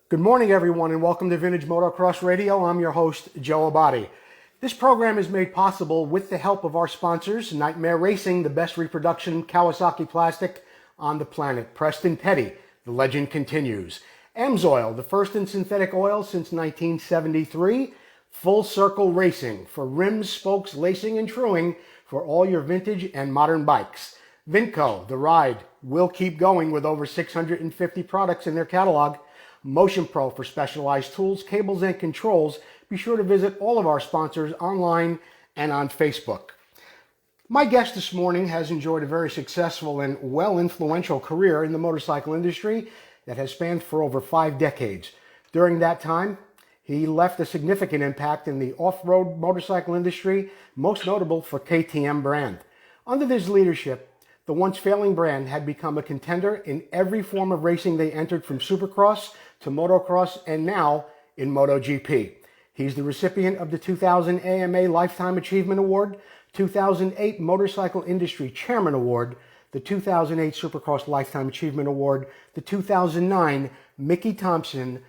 Good morning, everyone, and welcome to Vintage Motocross Radio. I'm your host, Joe Abadi. This program is made possible with the help of our sponsors, Nightmare Racing, the best reproduction Kawasaki plastic on the planet. Preston Petty, the legend continues. Amsoil, the first in synthetic oil since 1973. Full Circle Racing, for rims, spokes, lacing, and truing for all your vintage and modern bikes. Vinco, the ride will keep going with over 650 products in their catalog. Motion Pro for specialized tools, cables, and controls. Be sure to visit all of our sponsors online and on Facebook. My guest this morning has enjoyed a very successful and well-influential career in the motorcycle industry that has spanned for over 5 decades. During that time, he left a significant impact in the off-road motorcycle industry, most notable for KTM brand. Under his leadership, the once failing brand had become a contender in every form of racing they entered, from Supercross to motocross and now in MotoGP. He's the recipient of the 2000 AMA Lifetime Achievement Award, 2008 Motorcycle Industry Chairman Award, the 2008 Supercross Lifetime Achievement Award, the 2009 Mickey Thompson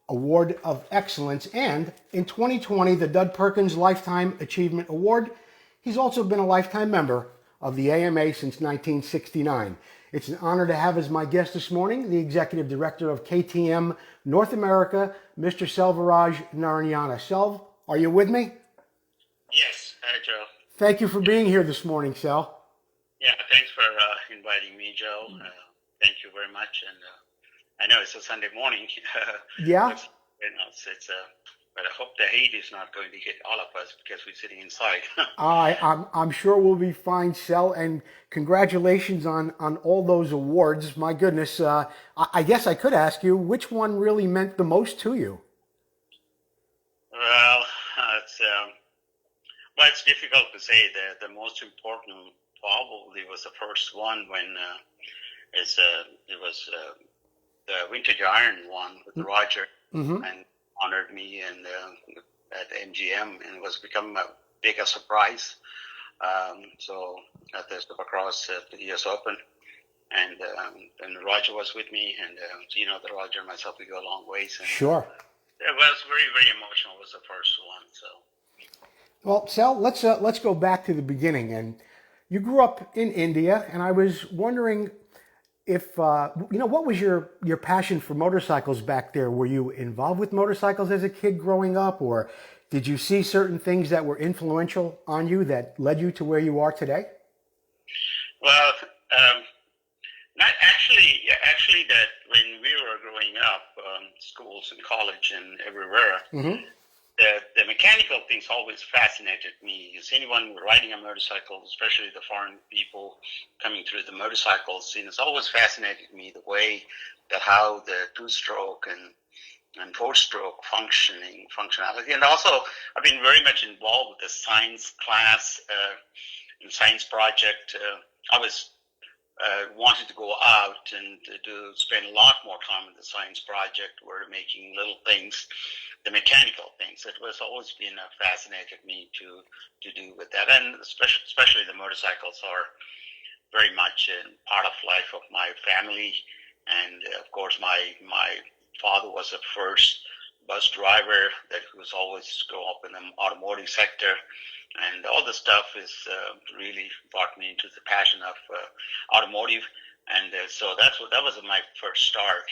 Award of Excellence, and in 2020 the Dud Perkins Lifetime Achievement Award. He's also been a lifetime member of the AMA since 1969. It's an honor to have as my guest this morning the Executive Director of KTM North America, Mr. Selvaraj Narayana. Selv, are you with me? Yes, hi Joe. Thank you for being here this morning, Sel. Yeah, thanks for inviting me, Joe. Thank you very much. And I know it's a Sunday morning. Yeah? But I hope the heat is not going to hit all of us because we're sitting inside. I'm sure we'll be fine, Sel, and congratulations on all those awards. My goodness, I guess I could ask you, which one really meant the most to you? Well, it's difficult to say. The most important probably was the first one when it was the Vintage Iron one with Roger. Mm-hmm. And honored me and at MGM, and it was become a bigger surprise. So at the Supercross at the US Open, and Roger was with me, and the Roger and myself, we go a long ways. And, sure. It was very, very emotional. It was the first one. So. Well, Sal, let's go back to the beginning. And you grew up in India, and I was wondering if what was your passion for motorcycles back there? Were you involved with motorcycles as a kid growing up, or did you see certain things that were influential on you that led you to where you are today? Well, not actually. Actually, that when we were growing up, schools and college and everywhere. Mm-hmm. The mechanical things always fascinated me. Is anyone riding a motorcycle, especially the foreign people coming through the motorcycles, it's always fascinated me the way that how the two-stroke and four-stroke functionality. And also, I've been very much involved with the science class and science project. I was wanted to go out and to spend a lot more time in the science project. We're making little things, the mechanical things. It was always been fascinated me to do with that, and especially the motorcycles are very much a part of life of my family. And of course, my father was the first bus driver that was always grow up in the automotive sector. And all the stuff is really brought me into the passion of automotive, and so that was my first start.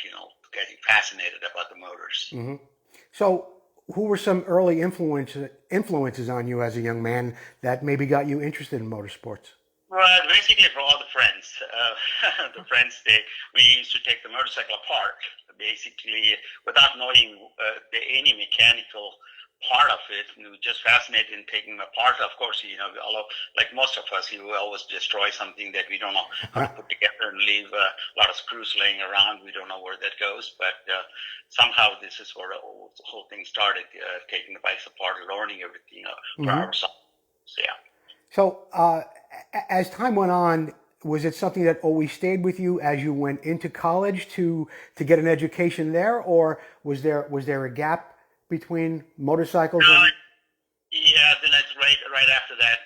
Getting fascinated about the motors. Mm-hmm. So, who were some early influences on you as a young man that maybe got you interested in motorsports? Well, basically for all the friends, we used to take the motorcycle apart, basically without knowing any mechanical part of it. We were just fascinated in taking them apart. Of course, like most of us, you will always destroy something that we don't know how to put together and leave a lot of screws laying around. We don't know where that goes, but somehow this is where the whole thing started, taking the bikes apart, learning everything for ourselves. So, yeah. So as time went on, was it something that always stayed with you as you went into college to get an education there, or was there a gap between motorcycles? Yeah, then that's right after that.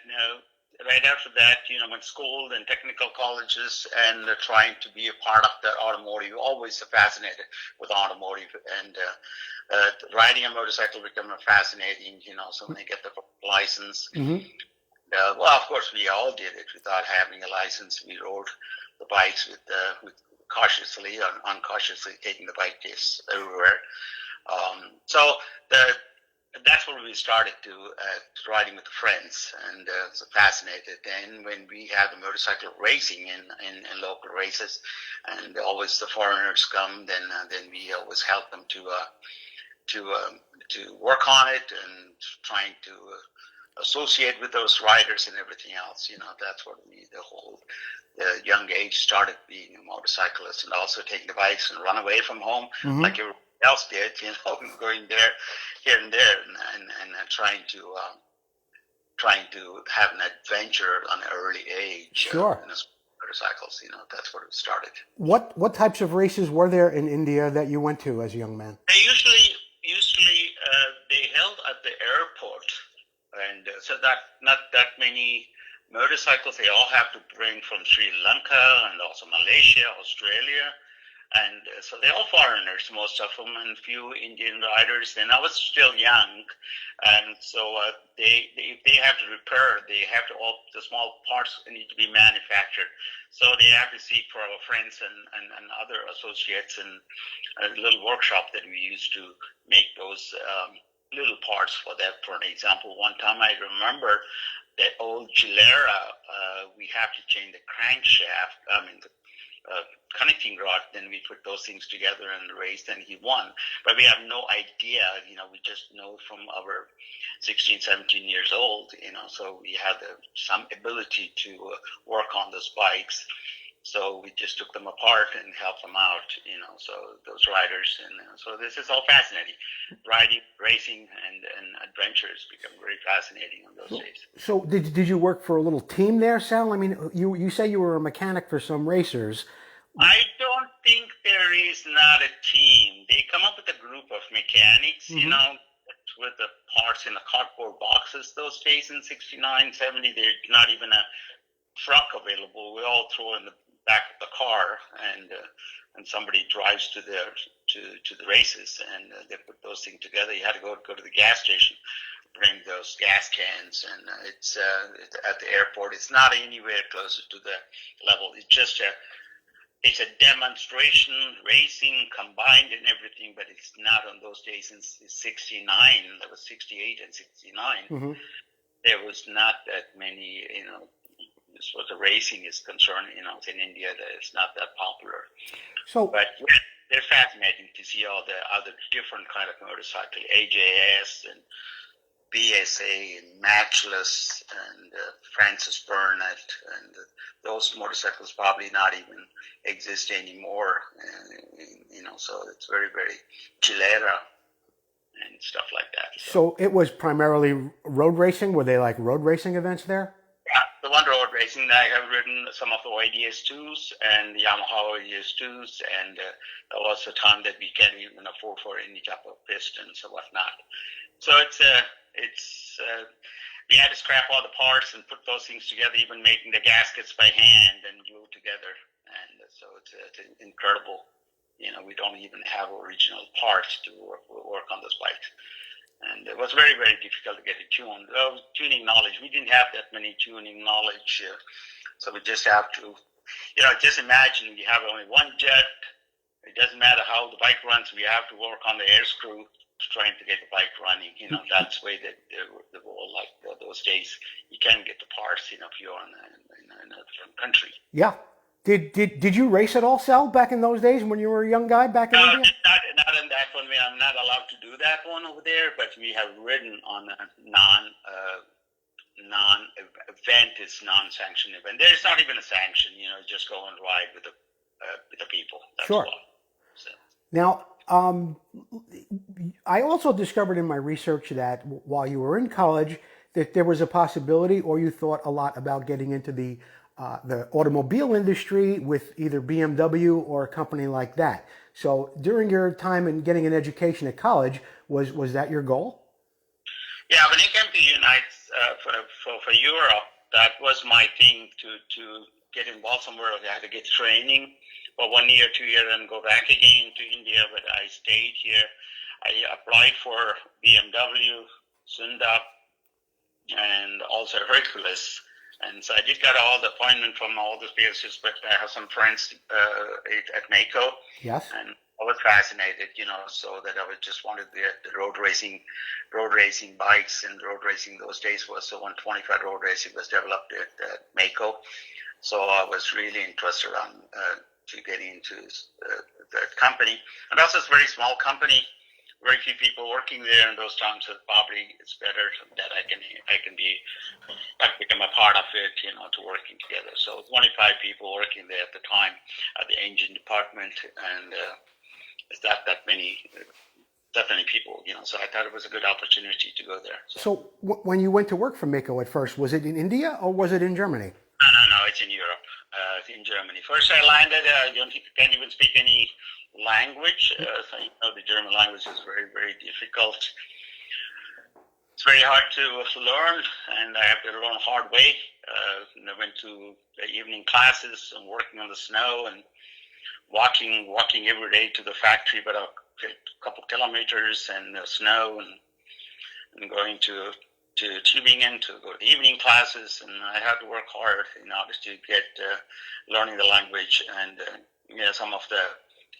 right after that, went school and technical colleges and trying to be a part of the automotive. Always fascinated with automotive, and riding a motorcycle became fascinating. So when I get the license, Mm-hmm. well, of course, we all did it without having a license. We rode the bikes with cautiously, uncautiously taking the bike tests everywhere. So that's where we started to riding with friends, and so fascinated. And when we had the motorcycle racing in local races, and always the foreigners come, then we always help them to work on it and trying to associate with those riders and everything else. That's what the whole young age started being a motorcyclist, and also taking the bikes and run away from home Mm-hmm. like everyone else did, going there, here and there, and trying to have an adventure on an early age. Sure. Motorcycles, that's where it started. What types of races were there in India that you went to as a young man? They usually they held at the airport, and so that not that many motorcycles. They all have to bring from Sri Lanka and also Malaysia, Australia, and so they're all foreigners, most of them, and few Indian riders. And I was still young, and so if they have to repair, they have to all the small parts need to be manufactured. So they have to seek for our friends and other associates in a little workshop that we used to make those little parts for that. For an example, one time I remember the old Gilera, we have to change the crankshaft, the connecting rod. Then we put those things together and raced, and he won. But we have no idea, we just know from our 16, 17 years old, so we had some ability to work on those bikes. So we just took them apart and helped them out, so those riders. And so this is all fascinating. Riding, racing, and adventures become very fascinating in those days. So did you work for a little team there, Sal? I mean, you say you were a mechanic for some racers. I don't think there is not a team. They come up with a group of mechanics, Mm-hmm. with the parts in the cardboard boxes those days in 69, 70. There's not even a truck available. We all throw in the back of the car, and somebody drives to the races, and they put those things together. You had to go to the gas station, bring those gas cans, and it's at the airport. It's not anywhere closer to the level. It's just it's a demonstration racing combined and everything, but it's not on those days in 69. That was 68 and 69. Mm-hmm. There was not that many, as far as the racing is concerned, in India, that it's not that popular. So, But yeah, they're fascinating to see all the other different kind of motorcycle, AJS and BSA and Matchless and Francis Burnett, and those motorcycles probably not even exist anymore. So it's very, very Gilera and stuff like that. so it was primarily road racing. Were they like road racing events there? Yeah, the one road racing. I have ridden some of the YDS2s and the Yamaha YDS2s, and that was the time that we can't even afford for any type of pistons or whatnot. So we had to scrap all the parts and put those things together, even making the gaskets by hand and glue together. And so it's incredible. We don't even have original parts to work on this bike. And it was very, very difficult to get it tuned. Tuning knowledge, we didn't have that many tuning knowledge. So we just have to, just imagine we have only one jet. It doesn't matter how the bike runs. We have to work on the air screw trying to get the bike running. That's the way that the world, like those days, you can get the parts, if you're in a different country. Yeah. Did you race at all, Sal, back in those days when you were a young guy back in India? Not in that one. I'm not allowed to do that one over there, but we have ridden on a non-event is non-sanctioned event. There's not even a sanction, just go and ride with the people. That's Sure. all. So. Now, I also discovered in my research that while you were in college, that there was a possibility, or you thought a lot about getting into the automobile industry with either BMW or a company like that. So during your time in getting an education at college, was that your goal? Yeah, when I came to the United for Europe, that was my thing to get involved somewhere. I had to get training for 1 year, 2 years, and go back again to India. But I stayed here. I applied for BMW, Sundar, and also Hercules. And so I did get all the appointment from all the places, but I have some friends at Mako. Yes. And I was fascinated, so that I was just wanted the road racing bikes, and road racing those days was so 125 road racing was developed at Mako. So I was really interested to get into that company. And also it's a very small company. Very few people working there in those times, so probably it's better that I can become a part of it, to working together. So 25 people working there at the time at the engine department, and it's not that many people, So I thought it was a good opportunity to go there. So when you went to work for Mako at first, was it in India or was it in Germany? No, it's in Europe. It's in Germany. First I landed, I can't even speak any language. So, the German language is very, very difficult. It's very hard to learn, and I have to learn the hard way. I went to the evening classes and working on the snow and walking every day to the factory, but a couple kilometers and the snow, and going to Tübingen to go to the evening classes, and I had to work hard in order to get learning the language, and some of the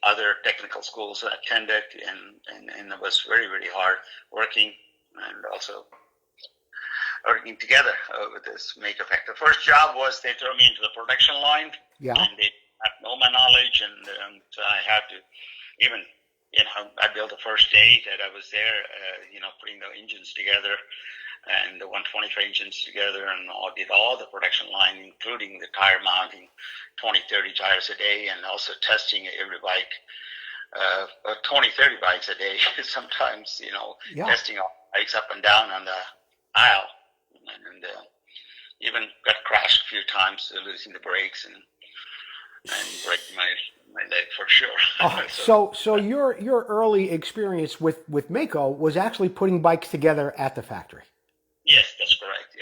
other technical schools I attended, and it was very, very hard working, and also working together with this Mako factory. The first job was they threw me into the production line, and they had no my knowledge, and so I had to even, I built the first day that I was there, putting the engines together, and the 125 engines together, and did all the production line, including the tire mounting, 20, 30 tires a day, and also testing every bike, 20, 30 bikes a day, sometimes, testing all bikes up and down on the aisle, and even got crashed a few times, losing the brakes and breaking my leg for sure. So your early experience with Mako was actually putting bikes together at the factory. Yes, that's correct.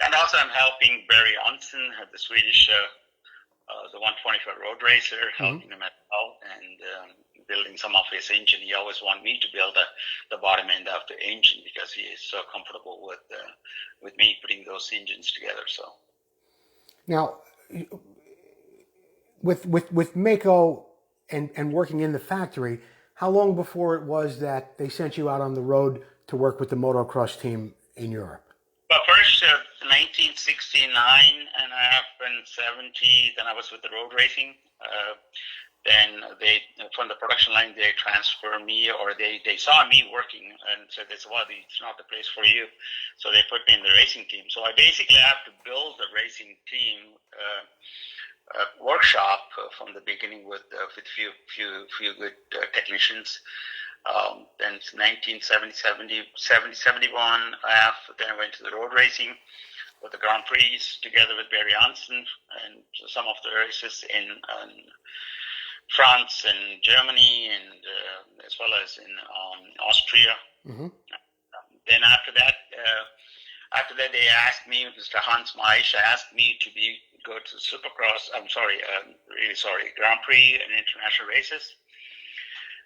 And also I'm helping Barry Onsen, the Swedish, the 125 road racer, helping him as well, and building some of his engine. He always wanted me to build the bottom end of the engine because he is so comfortable with me putting those engines together. So now, with Mako and working in the factory, how long before it was that they sent you out on the road to work with the motocross team in Europe? Well, first 1969 and a half and 70, then I was with the road racing. Then they, from the production line, they transferred me, or they saw me working and said, it's not the place for you. So they put me in the racing team. So I basically have to build the racing team workshop from the beginning with few good technicians. Then 1970, 71, then I went to the road racing with the Grand Prix together with Barry Onsen, and some of the races in France and Germany, and as well as in Austria. Mm-hmm. Then after that they asked me, Mr. Hans Maisch asked me to go to Supercross. Grand Prix and international races.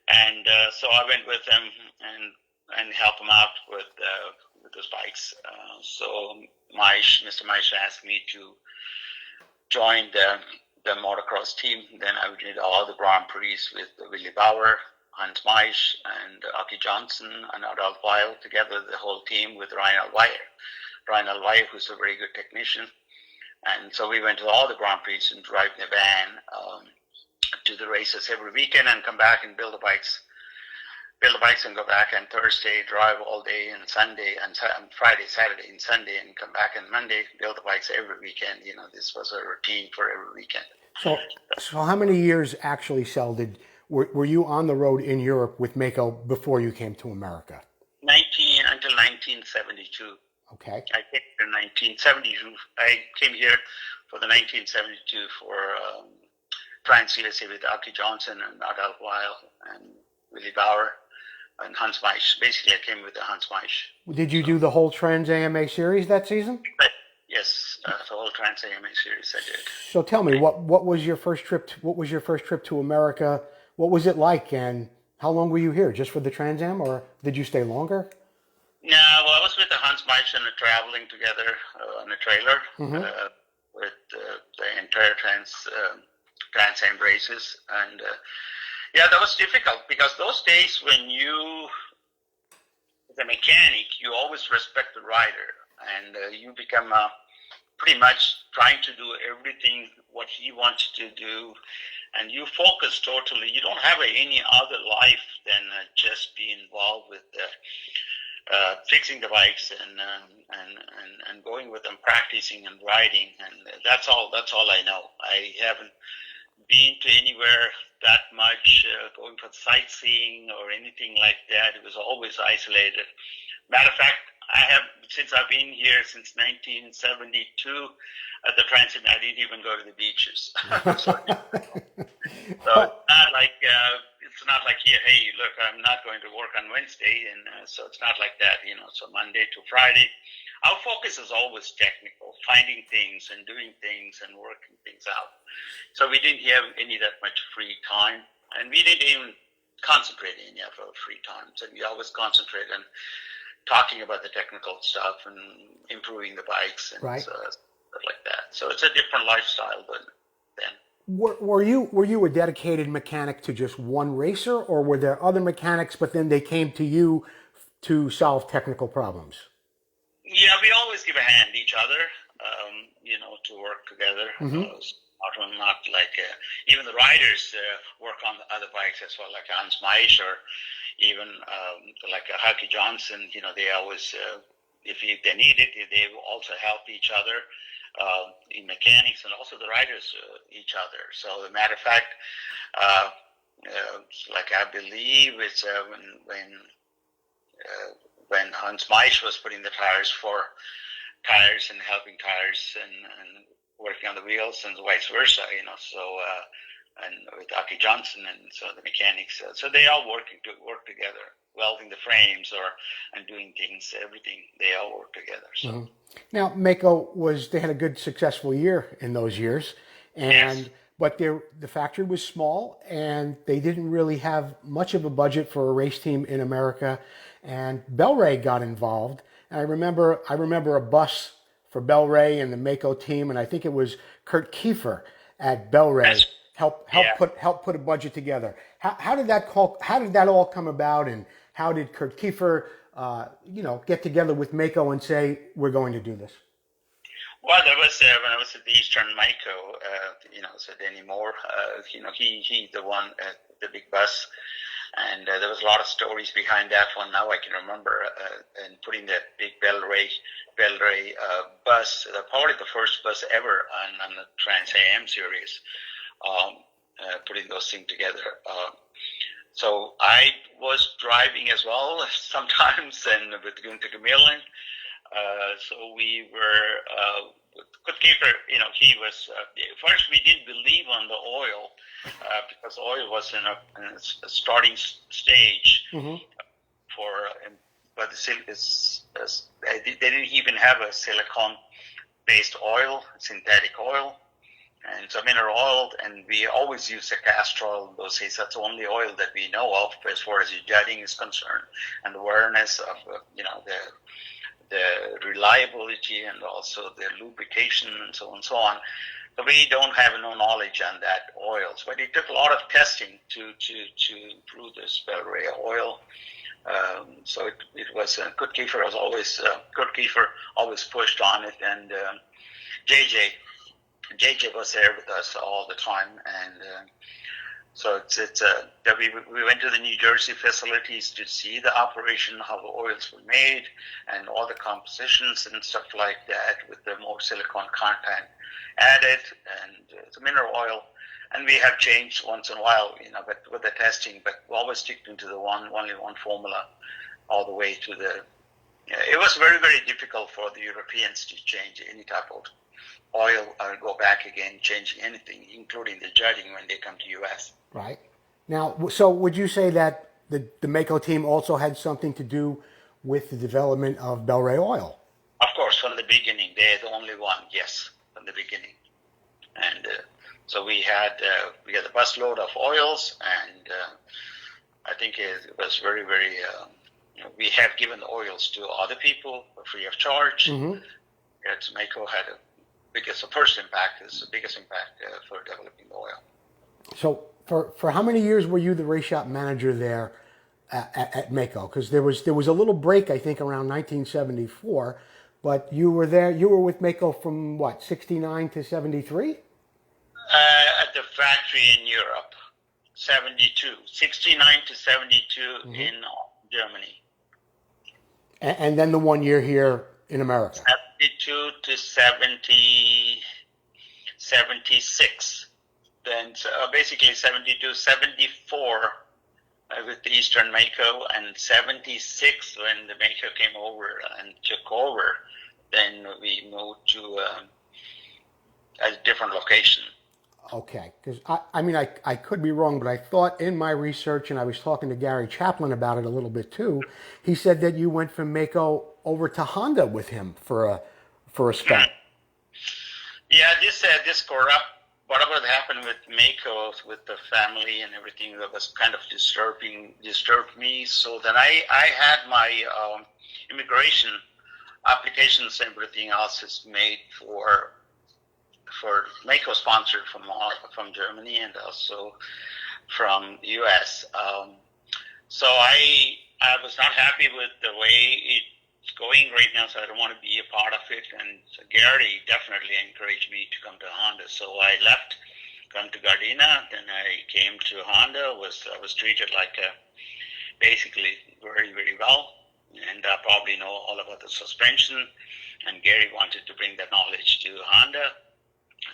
And so I went with them and helped them out with those bikes. So Mr. Maisch asked me to join the motocross team. Then I did all the Grand Prix with Willie Bauer, Hans Maisch, and Aki Johnson and Adolf Weil together, the whole team with Reinhard Weyer, who's a very good technician. And so we went to all the Grand Prix and drive the van to the races every weekend and come back and build the bikes and go back, and Thursday drive all day, and Sunday and Friday, Saturday and Sunday, and come back and Monday build the bikes every weekend. This was a routine for every weekend. So how many years actually, Sel, were you on the road in Europe with Mako before you came to America? Until 1972. Okay. I came here in 1972. I came here for the 1972 for Trans USA with Aki Johnson and Adolf Weil and Willie Bauer and Hans Maisch. Basically, I came with the Hans Maisch. Did you do the whole Trans AMA series that season? Yes. the whole Trans AMA series I did. So tell me, what was your first trip? What was your first trip to America? What was it like, and how long were you here? Just for the Trans Am, or did you stay longer? No, well, I was with the Hans Meisch and traveling together on a trailer with the entire Trans Am races, and yeah, that was difficult because those days when you, the mechanic, you always respect the rider, and you become pretty much trying to do everything what he wants you to do, and you focus totally. You don't have any other life than just be involved with fixing the bikes and going with them, practicing and riding, and that's all I know. I haven't been to anywhere that much, going for sightseeing or anything like that. It was always isolated. Matter of fact, since I've been here since 1972 at the Trans Am, I didn't even go to the beaches. So it's not like here, hey, look, I'm not going to work on Wednesday, and so it's not like that, So Monday to Friday, our focus is always technical, finding things and doing things and working things out. So we didn't have any that much free time, and we didn't even concentrate any of our free time. So we always concentrate on talking about the technical stuff and improving the bikes and stuff like that. So it's a different lifestyle, but then. Were you a dedicated mechanic to just one racer, or were there other mechanics, but then they came to you to solve technical problems? Yeah, we always give a hand each other, to work together. Not like even the riders work on the other bikes as well, like Hans Meisch or even like Hucky Johnson. They always, if they need it, they will also help each other. In mechanics, and also the riders each other. So, as a matter of fact, like I believe it's when Hans Meisch was putting the tires and helping tires and working on the wheels and vice versa, So and with Aki Johnson and so the mechanics, so they all work together, welding the frames and doing things, everything. They all work together. So. Now, Mako they had a good successful year in those years, but the factory was small and they didn't really have much of a budget for a race team in America, and Bel-Ray got involved. And I remember a bus for Bel-Ray and the Mako team, and I think it was Kurt Kiefer at Bel-Ray help put a budget together. How did that all come about, and how did Kurt Kiefer get together with Mako and say, we're going to do this? Well, that was when I was at the Eastern Mako, so Danny Moore, he the one at the big bus, and there was a lot of stories behind that one. Now I can remember, and putting that big Bel-Ray bus, probably the first bus ever on the Trans AM series, putting those things together. So I was driving as well sometimes, and with Gunther Gemillen. So we were, Kurt Kiefer, he was, first we didn't believe on the oil, because oil was in a starting stage but they didn't even have a silicone-based oil, synthetic oil. And it's a mineral oil, and we always use a castor oil in those days. That's the only oil that we know of as far as the jetting is concerned, and the awareness of the reliability and also the lubrication and so on and so on. So we don't have no knowledge on that oils, but it took a lot of testing to improve this Bel-Ray oil. So it was Kurt Kiefer always pushed on it, and JJ was there with us all the time, and so we went to the New Jersey facilities to see the operation, how the oils were made, and all the compositions and stuff like that, with the more silicone content added, and it's a mineral oil. And we have changed once in a while, but with the testing, but we always stick into the only one formula all the way to the. It was very, very difficult for the Europeans to change any type of oil or go back again, changing anything, including the jetting when they come to U.S. Right. Now, so would you say that the Mako team also had something to do with the development of Bel-Ray oil? Of course, from the beginning, they're the only one. Yes, from the beginning, and so we had a busload of oils, and I think it was very, very. We have given the oils to other people free of charge. Mm-hmm. Mako had the first impact is the biggest impact for developing the oil. So for how many years were you the race shop manager there at Mako? Because there was a little break, I think, around 1974, but you were there. You were with Mako from what, 69 to 73? At the factory in Europe, 69 to 72 mm-hmm. in Germany. And then the 1 year here in America. 72 to 76. Then basically 72, 74 with the Eastern Mako, and 76 when the Mako came over and took over. Then we moved to a different location. Okay, because I could be wrong, but I thought in my research, and I was talking to Gary Chaplin about it a little bit too, he said that you went from Mako over to Honda with him for a spell. Yeah, this corrupt, whatever happened with Mako, with the family and everything, that was kind of disturbed me. So then I had my immigration applications and everything else is made for Mako, sponsored from Germany and also from the U.S. So I was not happy with the way it's going right now, so I don't want to be a part of it. And so Gary definitely encouraged me to come to Honda. So I left, come to Gardena, then I came to Honda. I was treated like basically very, very well, and I probably know all about the suspension. And Gary wanted to bring that knowledge to Honda.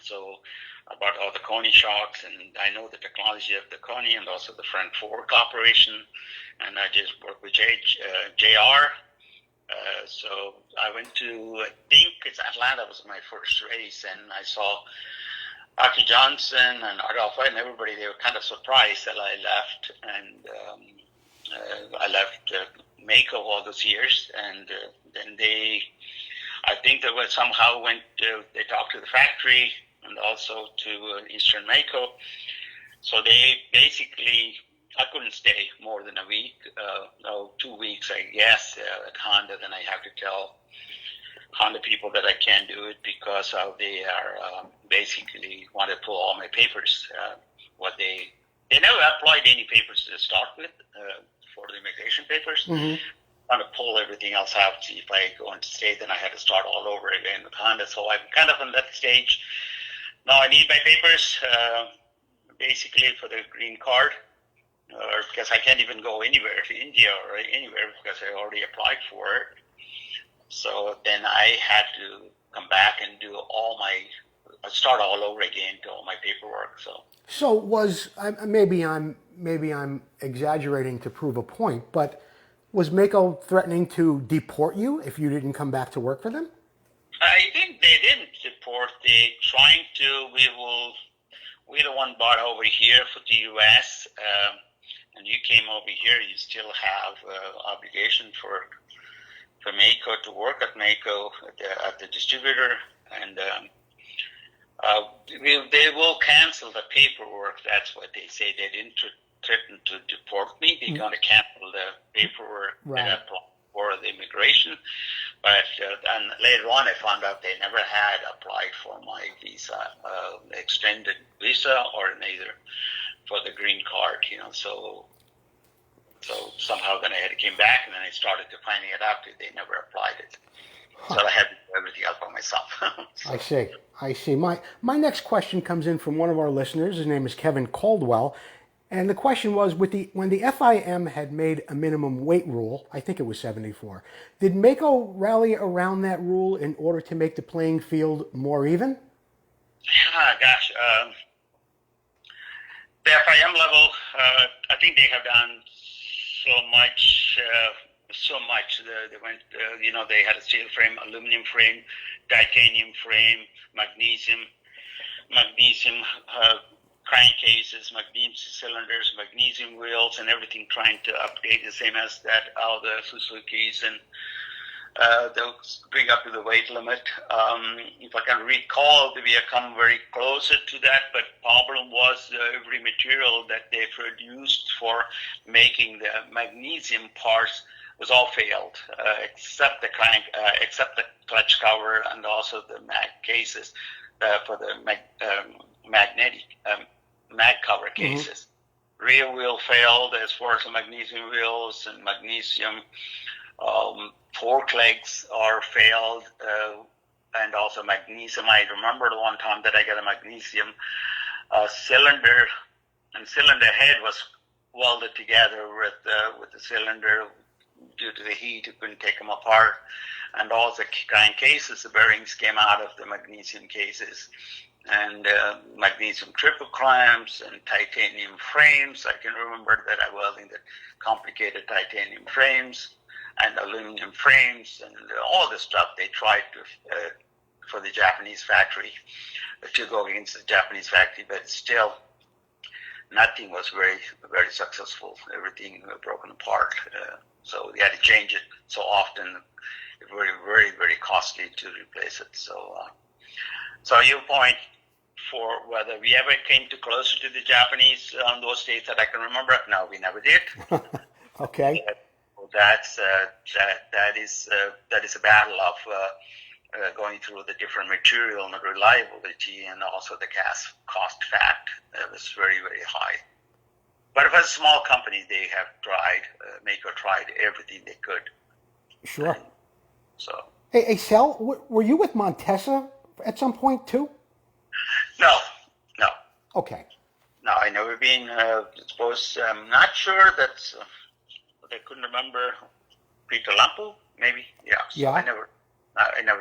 So about all the Koni shocks, and I know the technology of the Koni and also the front fork operation, and I just worked with JR. So I went to, I think it's Atlanta was my first race, and I saw Aki Johnson and Adolfo and everybody. They were kind of surprised that I left, and I left Mako all those years, and then I think they were somehow they talked to the factory and also to Eastern Mako. So they basically, I couldn't stay more than a week, 2 weeks, I guess, at Honda. Then I have to tell Honda people that I can't do it because they are basically want to pull all my papers. They never applied any papers to start with for the immigration papers. Mm-hmm. Trying to pull everything else out. See if I go into state, then I had to start all over again with Honda. So I'm kind of on that stage. Now I need my papers, basically for the green card, because I can't even go anywhere to India or anywhere because I already applied for it. So then I had to come back and do start all over again, do all my paperwork. So maybe I'm exaggerating to prove a point, but was Mako threatening to deport you if you didn't come back to work for them? I think they didn't deport. They trying to. We're the one bought over here for the U.S. And you came over here. You still have obligation for Mako to work at Mako at the distributor, and they will cancel the paperwork. That's what they say. They didn't threaten to deport me. They're going to cancel the paperwork for the immigration. But and later on, I found out they never had applied for my visa, extended visa, or neither for the green card. So somehow then I came back, and then I started to finding it out that they never applied it. So I had to do everything else by myself. I see. My next question comes in from one of our listeners. His name is Kevin Caldwell. And the question was, when the FIM had made a minimum weight rule, I think it was 74, did Mako rally around that rule in order to make the playing field more even? Gosh. The FIM level, I think they have done so much. They went, they had a steel frame, aluminum frame, titanium frame, magnesium crankcases, magnesium cylinders, magnesium wheels, and everything, trying to update the same as that all the Suzuki's and they'll bring up to the weight limit. If I can recall, we have come very closer to that, but problem was every material that they produced for making the magnesium parts was all failed, except the except the clutch cover and also the mag cases for the magnetic mag cover cases. Rear wheel failed as far as the magnesium wheels and magnesium. Fork legs are failed, and also magnesium. I remember the one time that I got a magnesium cylinder, and cylinder head was welded together with the cylinder. Due to the heat, you couldn't take them apart. And also cases, the bearings came out of the magnesium cases. And magnesium triple clamps and titanium frames. I can remember that I welding the complicated titanium frames and aluminum frames and all the stuff they tried to for the Japanese factory to go against the Japanese factory, but still nothing was very, very successful. Everything broken apart. So we had to change it so often. It was very, very, very costly to replace it. So your point for whether we ever came too closer to the Japanese on those days that I can remember, no, we never did. Okay. That is a battle of going through the different material and the reliability, and also the cost fact was very, very high. But if it's a small company, they have tried, Mako tried everything they could. Sure. And so. Hey, Sel, were you with Montesa at some point too? No. Okay. No, I never been. Suppose I'm not sure that I couldn't remember Peter Lampo. Maybe. Yeah. So yeah. I never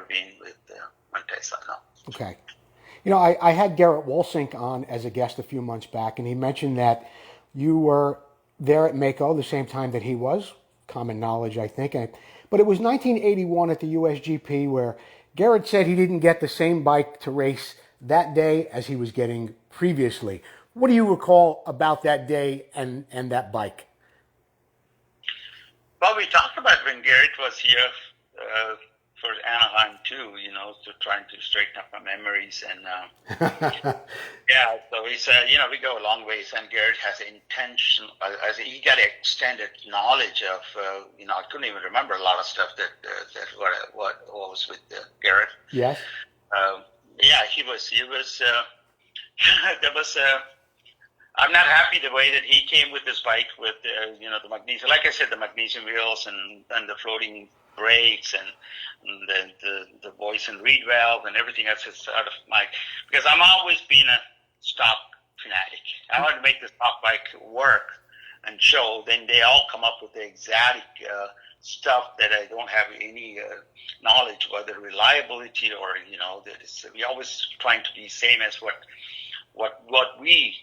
been with Montesa. No. Okay. You know, I had Garrett Wolsink on as a guest a few months back, and he mentioned that you were there at Mako the same time that he was. Common knowledge, I think. But it was 1981 at the USGP where Garrett said he didn't get the same bike to race that day as he was getting previously. What do you recall about that day and that bike? Well, we talked about when Garrett was here for Anaheim too, to trying to straighten up my memories. And yeah, so he said, we go a long ways, and Garrett has intention, he got extended knowledge of, I couldn't even remember a lot of stuff that what was with Garrett. Yes. Yeah, he was, there was, I'm not happy the way that he came with this bike with, the magnesium, like I said, the magnesium wheels and the floating brakes and the voice and reed valve and everything else is out of because I'm always been a stock fanatic. I want to make the stock bike work and show, then they all come up with the exotic stuff that I don't have any knowledge, whether reliability or, we always trying to be same as what we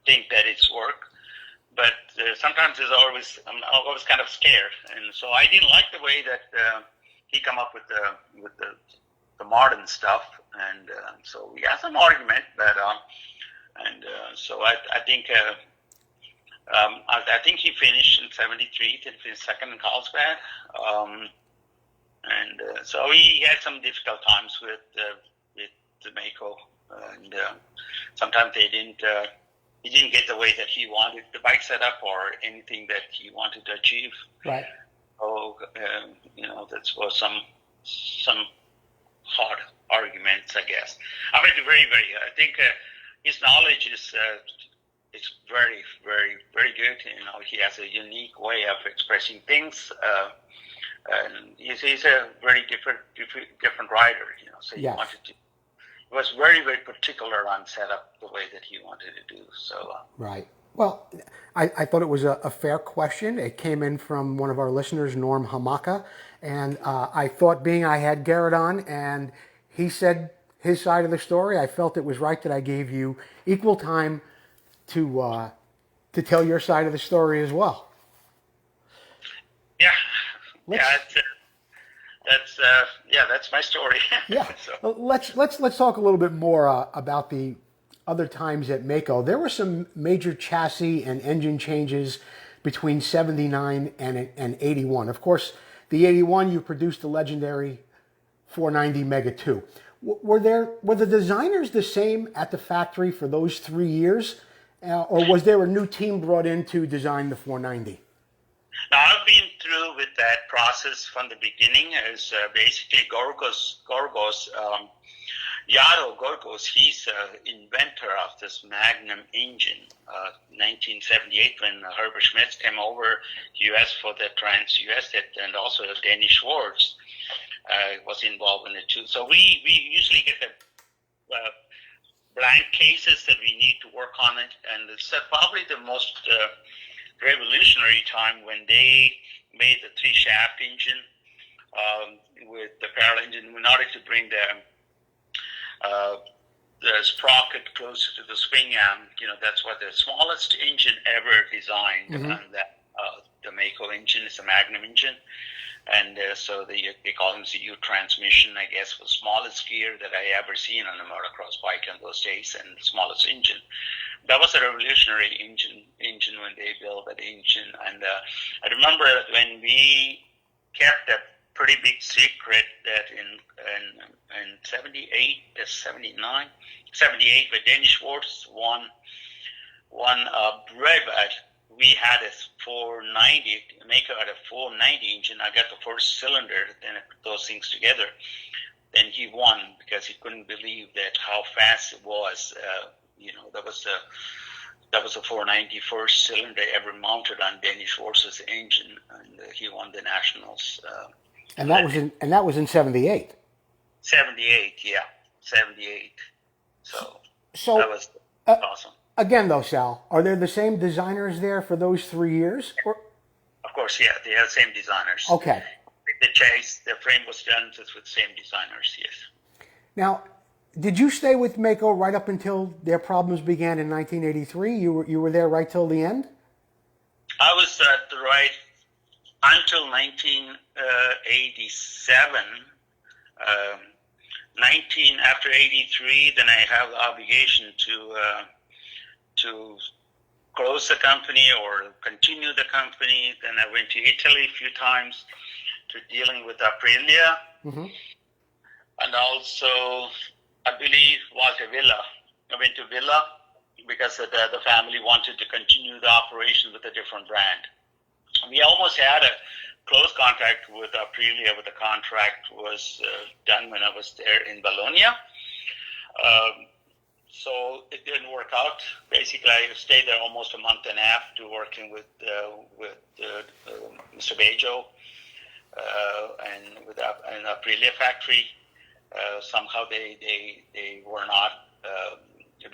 think that it's work. But sometimes I'm always kind of scared, and so I didn't like the way that he come up with the modern stuff, and so we had some argument. But so I think I think he finished in '73, he finished second in Carlsbad, and so he had some difficult times with the Mako, and sometimes they didn't. He didn't get the way that he wanted the bike set up or anything that he wanted to achieve. Right. So, that was some hard arguments, I guess. I mean, very, very. I think his knowledge is very, very, very good. He has a unique way of expressing things, and he's a very different rider. So he wanted to. Was very, very particular on setup the way that he wanted to do. So right. Well, I thought it was a fair question. It came in from one of our listeners, Norm Hamaka, and I thought, being I had Garrett on and he said his side of the story, I felt it was right that I gave you equal time to tell your side of the story as well. Yeah. That's my story. Yeah. So. Let's talk a little bit more about the other times at Mako. There were some major chassis and engine changes between '79 and '81. Of course, The 81, you produced the legendary 490 Mega 2. Were the designers the same at the factory for those 3 years, or was there a new team brought in to design the 490? Now, I've been through with that process from the beginning. As basically Yaro Gorgos, he's inventor of this Magnum engine. 1978, when Herbert Schmitz came over U.S. for the Trans-US, and also Danny Schwartz was involved in it too. So we usually get the blank cases that we need to work on it, and it's probably the most revolutionary time when they made the 3-shaft engine with the parallel engine in order to bring the sprocket closer to the swing arm. That's what the smallest engine ever designed, and that the Mako engine is a Magnum engine, and so they call them the U transmission. I guess was smallest gear that I ever seen on a motocross bike in those days, and the smallest engine. That was a revolutionary engine when they built that engine, and I remember when we kept a pretty big secret that in 78, 79, 78, when Danny Schwartz won Brevet, we had a 490, Mako had a 490 engine. I got the first cylinder, then I put those things together. Then he won because he couldn't believe that how fast it was. That was the 490 first cylinder ever mounted on Danny Schwartz's engine, and he won the nationals. And that was in 78. 78, yeah, 78. So that was awesome. Again, though, Sal, are there the same designers there for those 3 years? Or? Of course, yeah, they have the same designers. Okay. The chase, the frame was done with the same designers, yes. Now, did you stay with Mako right up until their problems began in 1983? You were there right till the end? I was right until 1987. After 83, then I have the obligation to close the company or continue the company. Then I went to Italy a few times to dealing with Aprilia, and also I believe was a Villa. I went to Villa because the family wanted to continue the operation with a different brand. We almost had a close contact with Aprilia, but the contract was done when I was there in Bologna. So it didn't work out. Basically, I stayed there almost a month and a half to working with Mr. Bejo and with an Aprilia factory. Somehow they were not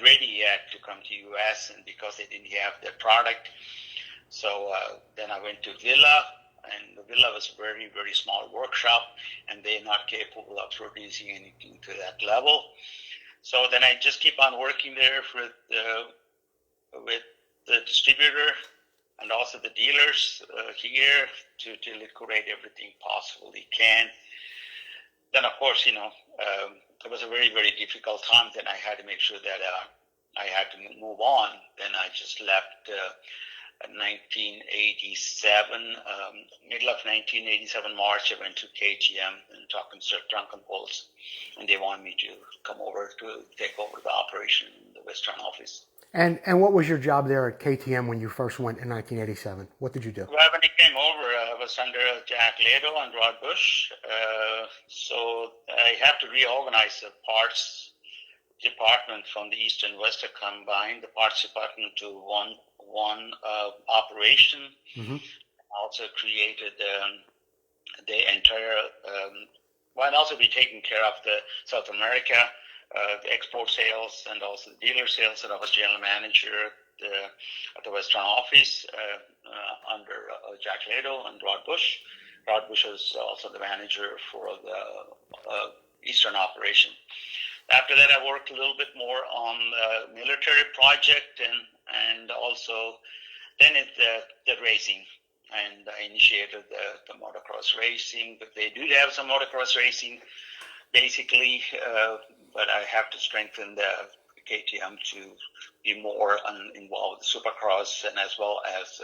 ready yet to come to U.S. and because they didn't have their product. So then I went to Villa, and the Villa was a very, very small workshop, and they're not capable of producing anything to that level. So then I just keep on working there with the distributor and also the dealers here to liquidate everything possible they can. Then, of course, it was a very, very difficult time. Then I had to make sure that I had to move on. Then I just left 1987, middle of 1987, March, I went to KTM and talking to Drunken Bulls, and they wanted me to come over to take over the operation in the Western office. And what was your job there at KTM when you first went in 1987? What did you do? Well, when I came over, I was under Jack Leto and Rod Bush, so I had to reorganize the parts department from the East and West, combined the parts department to one operation. Also created the entire, and also be taking care of the South America, the export sales and also the dealer sales. And I was general manager at the Western office under Jack Leto and Rod Bush. Rod Bush was also the manager for the Eastern operation. After that, I worked a little bit more on the military project and also then the racing. And I initiated the motocross racing, but they do have some motocross racing, basically, but I have to strengthen the KTM to be more involved with Supercross and as well as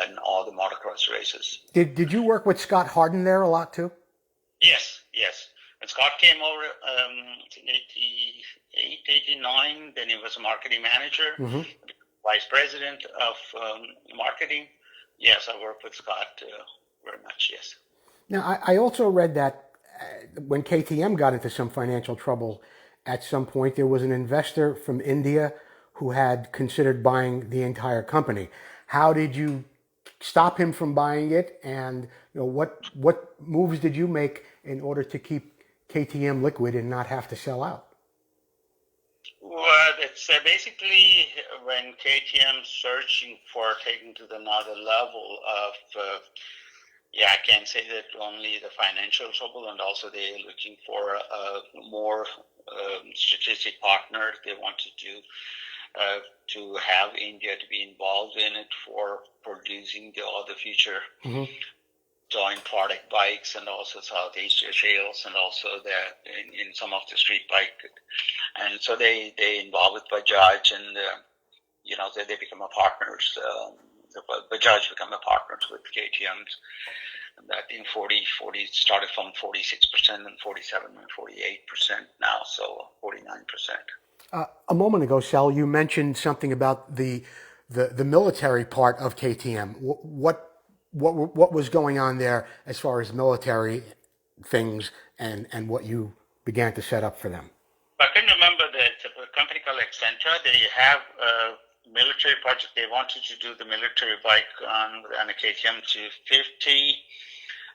in all the motocross races. Did you work with Scott Harden there a lot too? Yes, yes. And Scott came over in 88, 89. Then he was a marketing manager, vice president of marketing. Yes, I worked with Scott very much, yes. Now, I also read that when KTM got into some financial trouble at some point, there was an investor from India who had considered buying the entire company. How did you stop him from buying it? And what moves did you make in order to keep KTM liquid and not have to sell out? Well, it's basically when KTM searching for taking to another level of, I can't say that only the financial trouble, and also they're looking for a more strategic partner. They wanted to have India to be involved in it for producing all the future joint product bikes, and also South Asia sales, and also in some of the street bike. And so they involved with Bajaj, and they become a partners. Bajaj become a partners with KTM's. And I think 40 started from 46% and 47 and 48% now, so 49%. A moment ago, Sal, you mentioned something about the military part of KTM. What was going on there as far as military things and what you began to set up for them? I can remember that a company called Accentra, they have a military project. They wanted to do the military bike on a KTM 250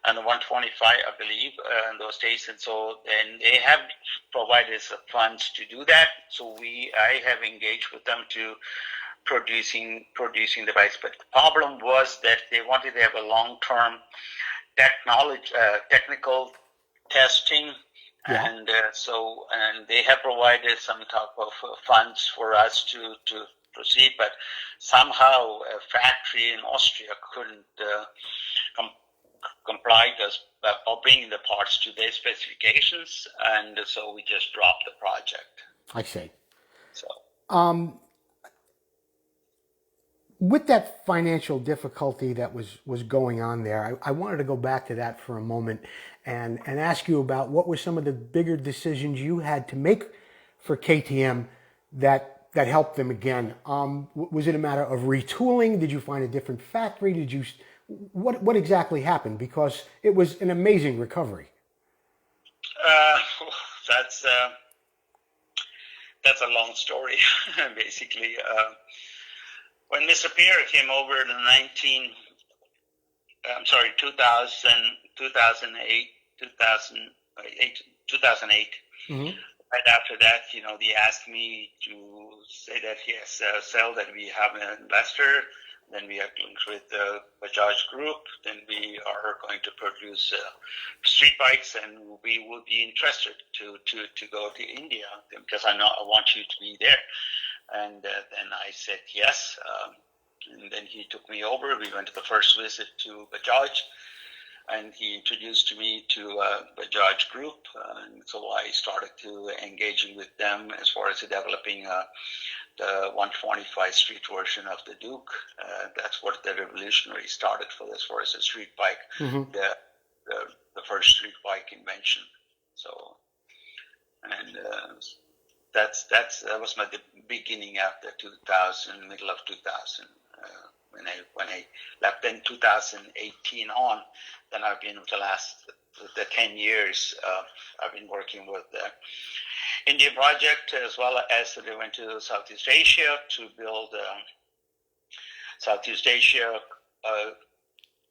and the 125, I believe, in those days. And so then they have provided us funds to do that. So I have engaged with them to producing the bikes. But the problem was that they wanted to have a long-term technical testing. Yeah. And and they have provided some type of funds for us to proceed, but somehow a factory in Austria couldn't comply with us or bringing the parts to their specifications, and so we just dropped the project. I see. So, with that financial difficulty that was going on there, I wanted to go back to that for a moment and ask you about what were some of the bigger decisions you had to make for KTM that helped them again. Was it a matter of retooling? Did you find a different factory? What exactly happened? Because it was an amazing recovery. That's a long story, basically. When Mr. Pierre came over in 2008. Right after that, they asked me to say that yes, sell that we have an investor. Then we are linked with the Bajaj Group. Then we are going to produce street bikes, and we would be interested to go to India because I want you to be there. And then I said yes. And then he took me over. We went to the first visit to Bajaj, and he introduced me to Bajaj Group. And so I started to engaging with them as far as developing the 125 street version of the Duke. That's what the revolutionary started for as far as the street bike, the first street bike invention. So, and that was the beginning after 2000, middle of 2000. When I left in 2018 on, then I've been the 10 years. I've been working with the Indian project as well as they went to Southeast Asia to build Southeast Asia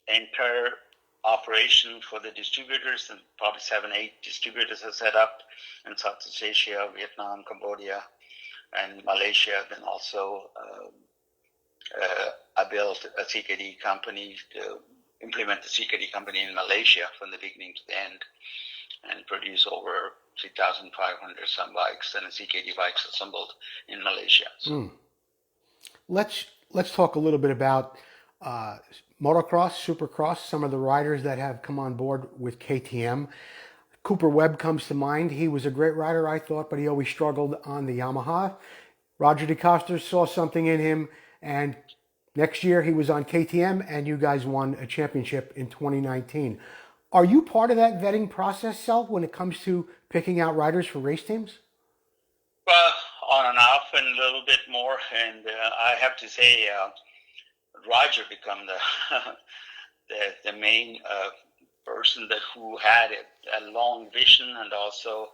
entire operation for the distributors, and probably 7-8 distributors are set up in Southeast Asia, Vietnam, Cambodia, and Malaysia. Then also I built a CKD company to implement the CKD company in Malaysia from the beginning to the end, and produce over 3,500 some bikes and CKD bikes assembled in Malaysia. So. Let's talk a little bit about motocross, supercross, some of the riders that have come on board with KTM. Cooper Webb comes to mind. He was a great rider, I thought, but he always struggled on the Yamaha. Roger DeCoster saw something in him and Next year, he was on KTM, and you guys won a championship in 2019. Are you part of that vetting process, Sel, when it comes to picking out riders for race teams? Well, on and off, and a little bit more. And I have to say, Roger become the main person that who had a long vision, and also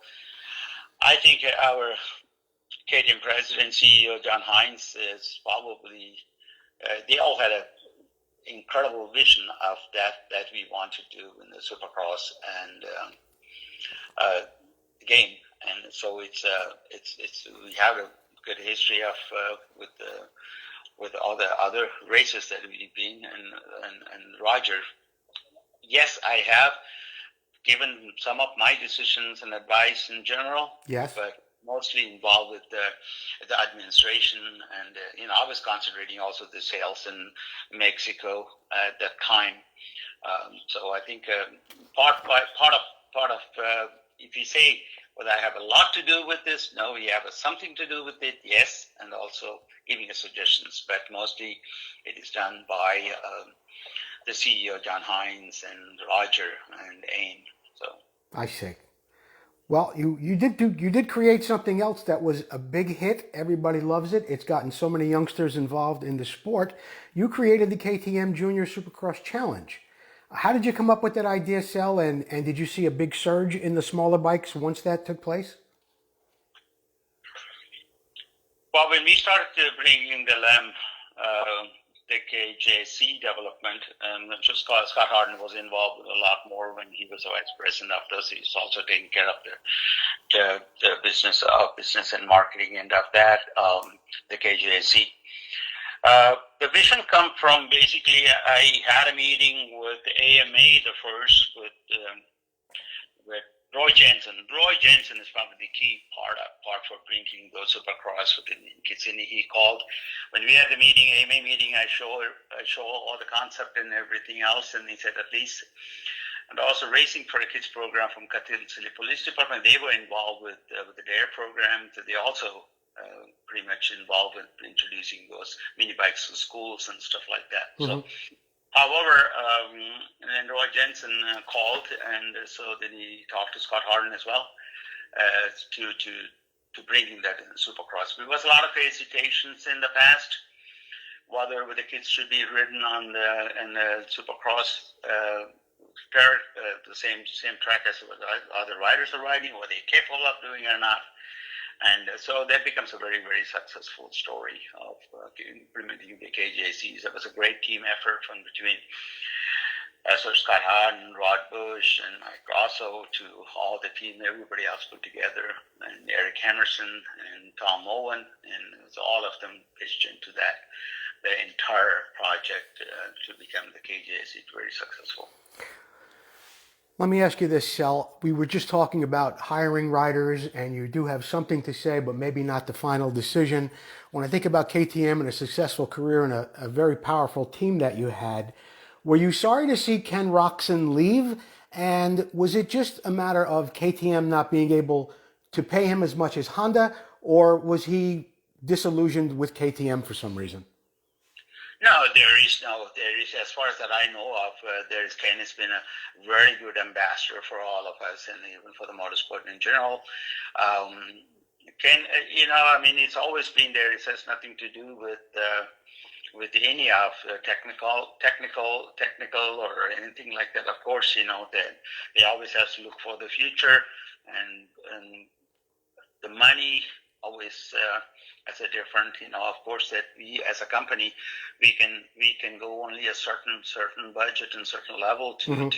I think our KTM president, CEO John Hines is probably they all had a incredible vision of that we want to do in the Supercross and game, and so it's we have a good history of with all the other races that we've been, and Roger. Yes, I have given some of my decisions and advice in general. Yes. But mostly involved with the administration, and I was concentrating also the sales in Mexico at that time. So I think part of if you say, well, I have a lot to do with this, no, you have something to do with it, yes, and also giving us suggestions, but mostly it is done by the CEO John Hines and Roger and Aim. So I see. Well, you did create something else that was a big hit. Everybody loves it. It's gotten so many youngsters involved in the sport. You created the KTM Junior Supercross Challenge. How did you come up with that idea, Sel? And did you see a big surge in the smaller bikes once that took place? Well, when we started bringing the LEM, the KJC development, and just Scott Harden was involved with a lot more when he was the vice president of this. He's also taking care of the business and marketing end of that, the KJC. The vision come from basically I had a meeting with the AMA, the first with Roy Jensen. Roy Jensen is probably the key part for bringing those Supercross within Kissimmee. He called when we had the meeting, AMA meeting. I show all the concept and everything else, and he said at least. And also Racing for the Kids program from Katil City Police Department. They were involved with the DARE program. So they also pretty much involved with introducing those mini bikes to schools and stuff like that. Mm-hmm. So. However, and then Roy Jensen called, and so then he talked to Scott Harden as well to bringing that in the Supercross. There was a lot of hesitations in the past whether the kids should be ridden on the Supercross the same track as what other riders are riding, were they capable of doing it or not. And so that becomes a very, very successful story of implementing the KJCs. It was a great team effort from between Sir Scott Harden, Rod Bush, and Mike Grosso to all the team, everybody else put together, and Eric Henderson and Tom Owen, and it was all of them pitched into that, the entire project to become the KJC very successful. Let me ask you this, Sel. We were just talking about hiring riders, and you do have something to say, but maybe not the final decision. When I think about KTM and a successful career and a very powerful team that you had, were you sorry to see Ken Roczen leave? And was it just a matter of KTM not being able to pay him as much as Honda, or was he disillusioned with KTM for some reason? No, there is, as far as that I know of, Ken has been a very good ambassador for all of us and even for the motorsport in general. Ken, it's always been there. It has nothing to do with any of technical or anything like that. Of course, that they always have to look for the future and the money always as a different, of course, that we as a company, we can go only a certain budget and certain level to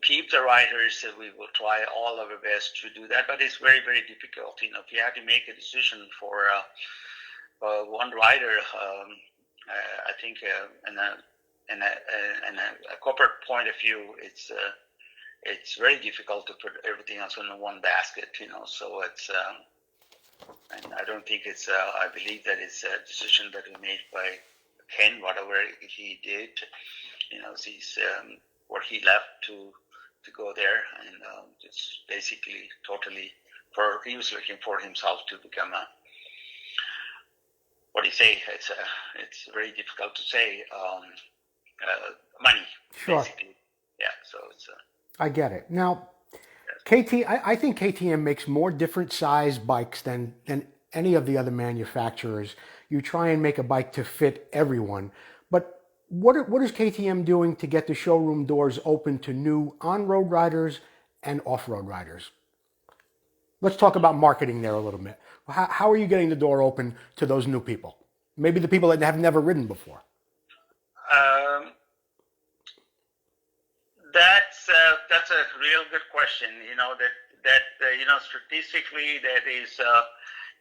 keep the riders. We will try all of our best to do that, but it's very, very difficult. If you have to make a decision for one rider, I think in a corporate point of view, it's very difficult to put everything else in one basket, so it's, and I don't think it's, I believe that it's a decision that was made by Ken, whatever he did, he's, where he left to go there, and it's basically totally he was looking for himself to become what do you say? It's very difficult to say. Money, Sure. basically. Yeah. So it's. I get it. Now, I think KTM makes more different size bikes than any of the other manufacturers. You try and make a bike to fit everyone, but what is KTM doing to get the showroom doors open to new on-road riders and off-road riders? Let's talk about marketing there a little bit. How are you getting the door open to those new people? Maybe the people that have never ridden before. That's a real good question. Statistically, that is,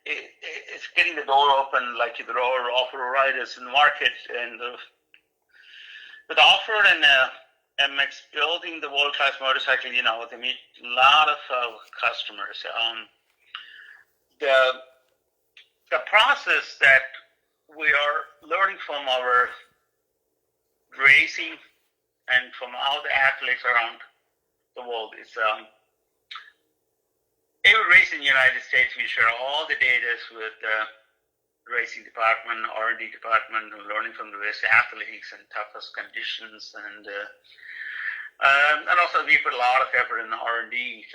it's getting the door open, like the off-road riders in the market, and with off-road and MX building the world-class motorcycle. They meet a lot of customers. The process that we are learning from our racing and from all the athletes around the world is every race in the United States, we share all the data with the racing department, R&D department, and learning from the best athletes and toughest conditions, and also we put a lot of effort in R&D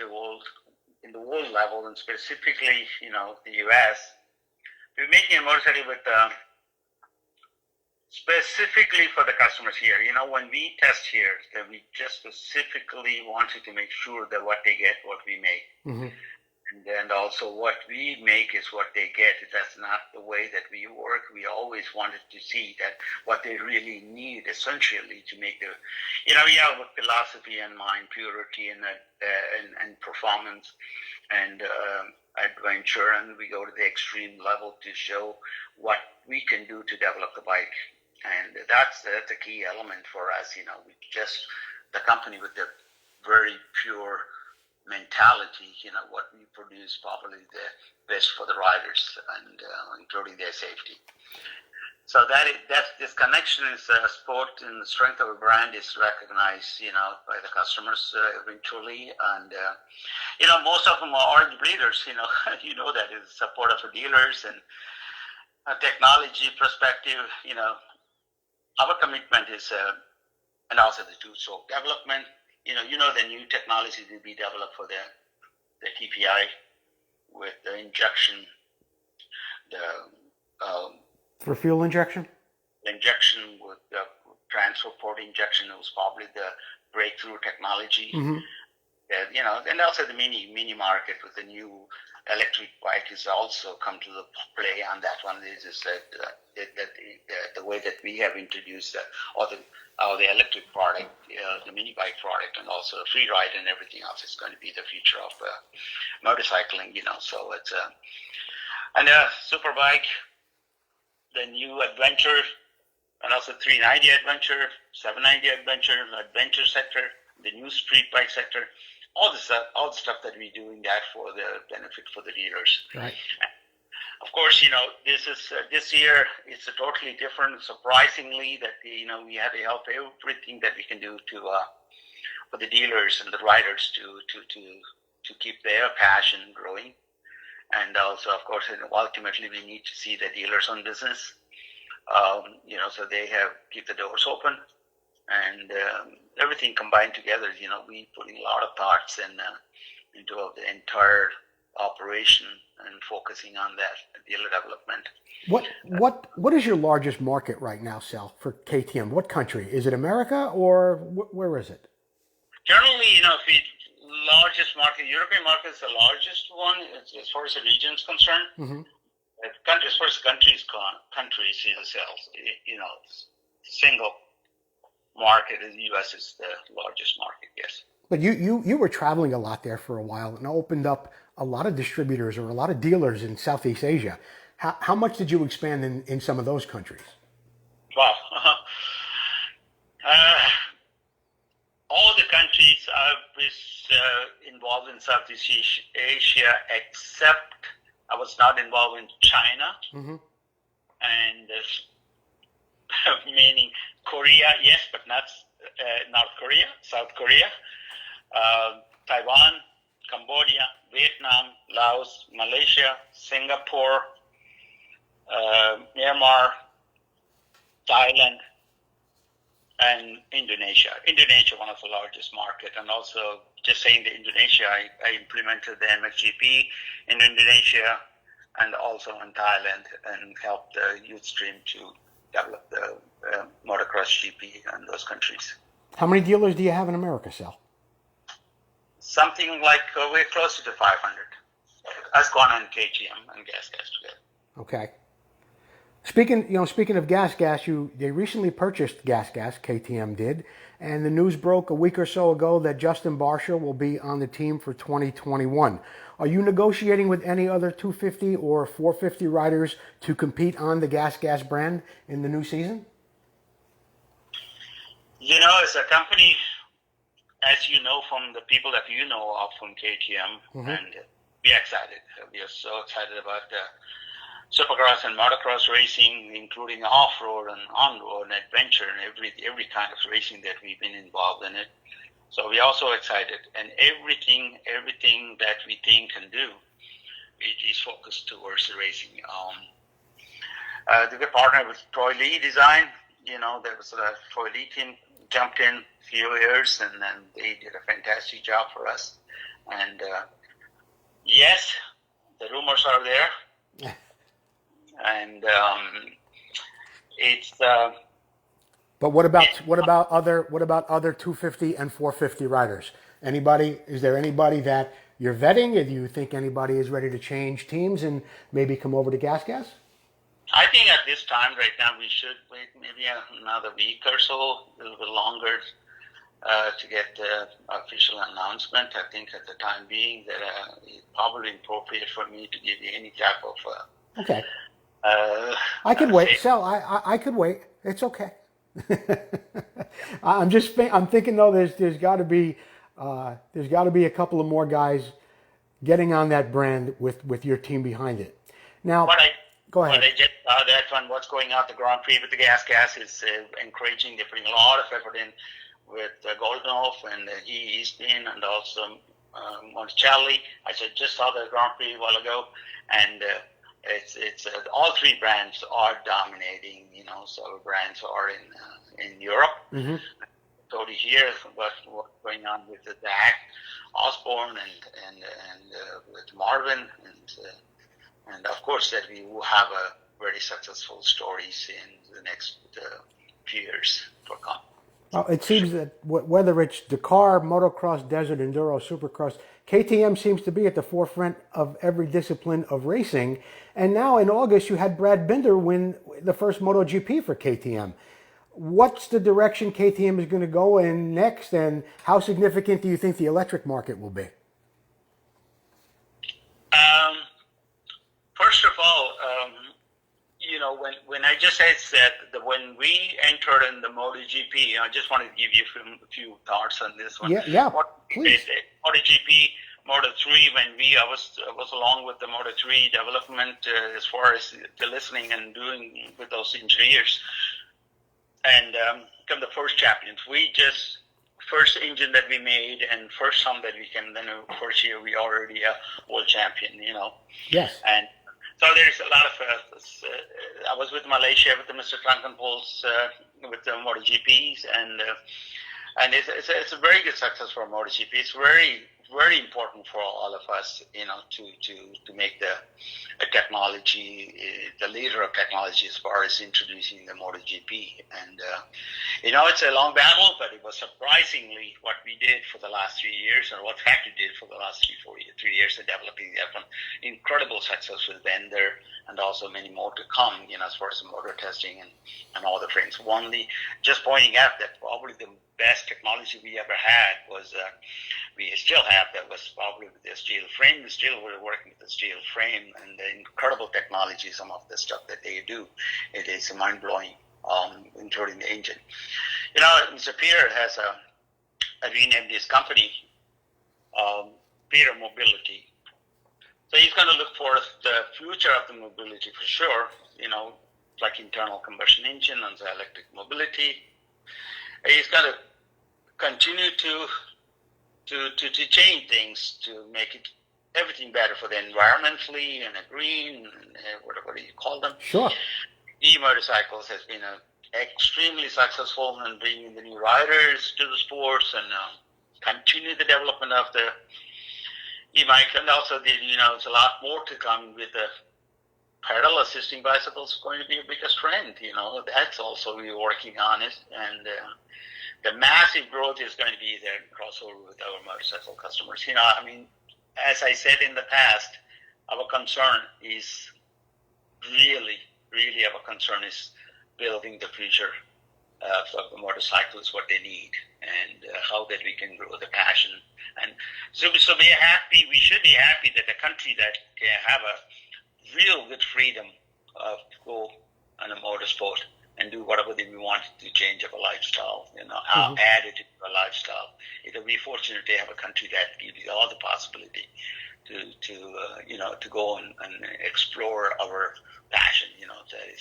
in the world level, and specifically, the U.S. We're making a motorcycle with specifically for the customers here. When we test here, that we just specifically wanted to make sure that what they get, what we make. Mm-hmm. And then also what we make is what they get. That's not the way that we work. We always wanted to see that what they really need essentially to make we have a philosophy in mind, purity and performance and adventure, and we go to the extreme level to show what we can do to develop the bike. And that's a key element for us. We just the company with the very pure mentality. What we produce probably the best for the riders, and including their safety. So this connection is sport, and the strength of a brand is recognized, by the customers eventually, and most of them are orange bleeders. That is support of the dealers and a technology perspective. Our commitment is, and also the two-stroke development. The new technology will be developed for the TPI with the injection, for fuel injection. Injection with the transfer port injection was probably the breakthrough technology. Mm-hmm. And also the mini market with the new electric bike has also come to the play on that one. Is that the way that we have introduced the electric product, the mini bike product, and also the free ride and everything else is going to be the future of motorcycling. So it's and super bike, the new adventure, and also 390 adventure, 790 adventure sector, the new street bike sector. All the stuff that we're doing that for the benefit for the dealers. Right. Of course, this year it's a totally different. Surprisingly, that we had to help everything that we can do to for the dealers and the riders to keep their passion growing, and also, of course, ultimately we need to see the dealers on business. So they keep the doors open. And everything combined together, we putting a lot of thoughts into the entire operation and focusing on that dealer development. What is your largest market right now, Sal, for KTM? What country? Is it America or where is it? Generally, largest market, European market is the largest one as far as the region is concerned. Mm-hmm. As far as countries see the sales, single market in the U.S. is the largest market, yes. But you were traveling a lot there for a while and opened up a lot of distributors or a lot of dealers in Southeast Asia. How much did you expand in some of those countries? Wow. All the countries I was involved in Southeast Asia, except I was not involved in China. Mm-hmm. And meaning Korea, yes, but not North Korea, South Korea, Taiwan, Cambodia, Vietnam, Laos, Malaysia, Singapore, Myanmar, Thailand, and Indonesia. Indonesia, one of the largest market, and also just saying the Indonesia, I implemented the MXGP in Indonesia and also in Thailand and helped the youth stream to develop the motocross GP in those countries. How many dealers do you have in America, Sal? Something like we're closer to 500. Us, Gone, and KTM and Gas together. Okay. Speaking of Gas, they recently purchased Gas, KTM did, and the news broke a week or so ago that Justin Barcia will be on the team for 2021. Are you negotiating with any other 250 or 450 riders to compete on the Gas brand in the new season? As a company, as you know from the people that you know of from KTM, and we're excited. We are so excited about Supercross and motocross racing, including off-road and on-road and adventure and every kind of racing that we've been involved in it. So we're also excited, and everything that we think can do, it is focused towards the racing. We partnered with Troy Lee Design. There was a Troy Lee team jumped in a few years, and then they did a fantastic job for us. And yes, the rumors are there. Yeah. And it's. But what about other 250 and 450 riders? Is there anybody that you're vetting? Or do you think anybody is ready to change teams and maybe come over to Gas? I think at this time right now we should wait maybe another week or so, a little bit longer, to get the official announcement. I think at the time being that it's probably appropriate for me to give you any type of. Okay. I could wait, Sal. I could wait. It's okay. I'm thinking though. There's got to be a couple of more guys getting on that brand with your team behind it. Now, go ahead. But I just that one. What's going on at the Grand Prix with the Gas is encouraging. They're putting a lot of effort in with Goldenhoff and he's been, and also Monticelli. I just saw the Grand Prix a while ago, and. It's all three brands are dominating. So brands are in Europe. Mm-hmm. Totally here, what's going on with the Dak, Osborne, and with Marvin, and of course that we will have a very successful stories in the next few years to come. Well, it seems that whether it's Dakar, motocross, desert, enduro, supercross, KTM seems to be at the forefront of every discipline of racing. And now in August, you had Brad Binder win the first MotoGP for KTM. What's the direction KTM is going to go in next, and how significant do you think the electric market will be? First of all, when I just said that when we entered in the MotoGP, I just wanted to give you a few thoughts on this one. Yeah, please. MotoGP, Moto3, when I was along with the Moto3 development as far as the listening and doing with those engineers, and become the first champions. First engine that we made and first sum that we can, then first year we already a world champion, Yes. And so there's a lot of, I was with Malaysia with the Mr. Trunkenpols with the MotoGPs, and it's a very good success for MotoGP. It's very, very important for all of us, to make the technology, the leader of technology as far as introducing the MotoGP. And, it's a long battle, but it was surprisingly what we did for the last 3 years, or what Factory did for the last 3 years in developing that one. Incredible success with Bender, and also many more to come, as far as motor testing and all the things. Just pointing out that probably the best technology we ever had was, we still have, that was probably with the steel frame. We're working with the steel frame, and the incredible technology, some of the stuff that they do, it is mind-blowing, including the engine. Mr. Peter has renamed his company, Peter Mobility. So he's going to look for the future of the mobility for sure, like internal combustion engine and the electric mobility. He's going to continue to change things to make it everything better for the environmentally and the green, and whatever you call them. Sure. E-motorcycles has been extremely successful in bringing the new riders to the sports and continue the development of the e-bike. And also, there's a lot more to come with the pedal assisting bicycles going to be a biggest trend. That's also we're working on it. And the massive growth is going to be there crossover with our motorcycle customers. As I said in the past, our concern is really our concern is building the future of the motorcyclists, what they need, and how that we can grow the passion. And so we're happy. We should be happy that a country that can have a real good freedom of go on a motorsport and do whatever we want to change our lifestyle, add it to our lifestyle. It'll be fortunate to have a country that gives you all the possibility to go and explore our passion.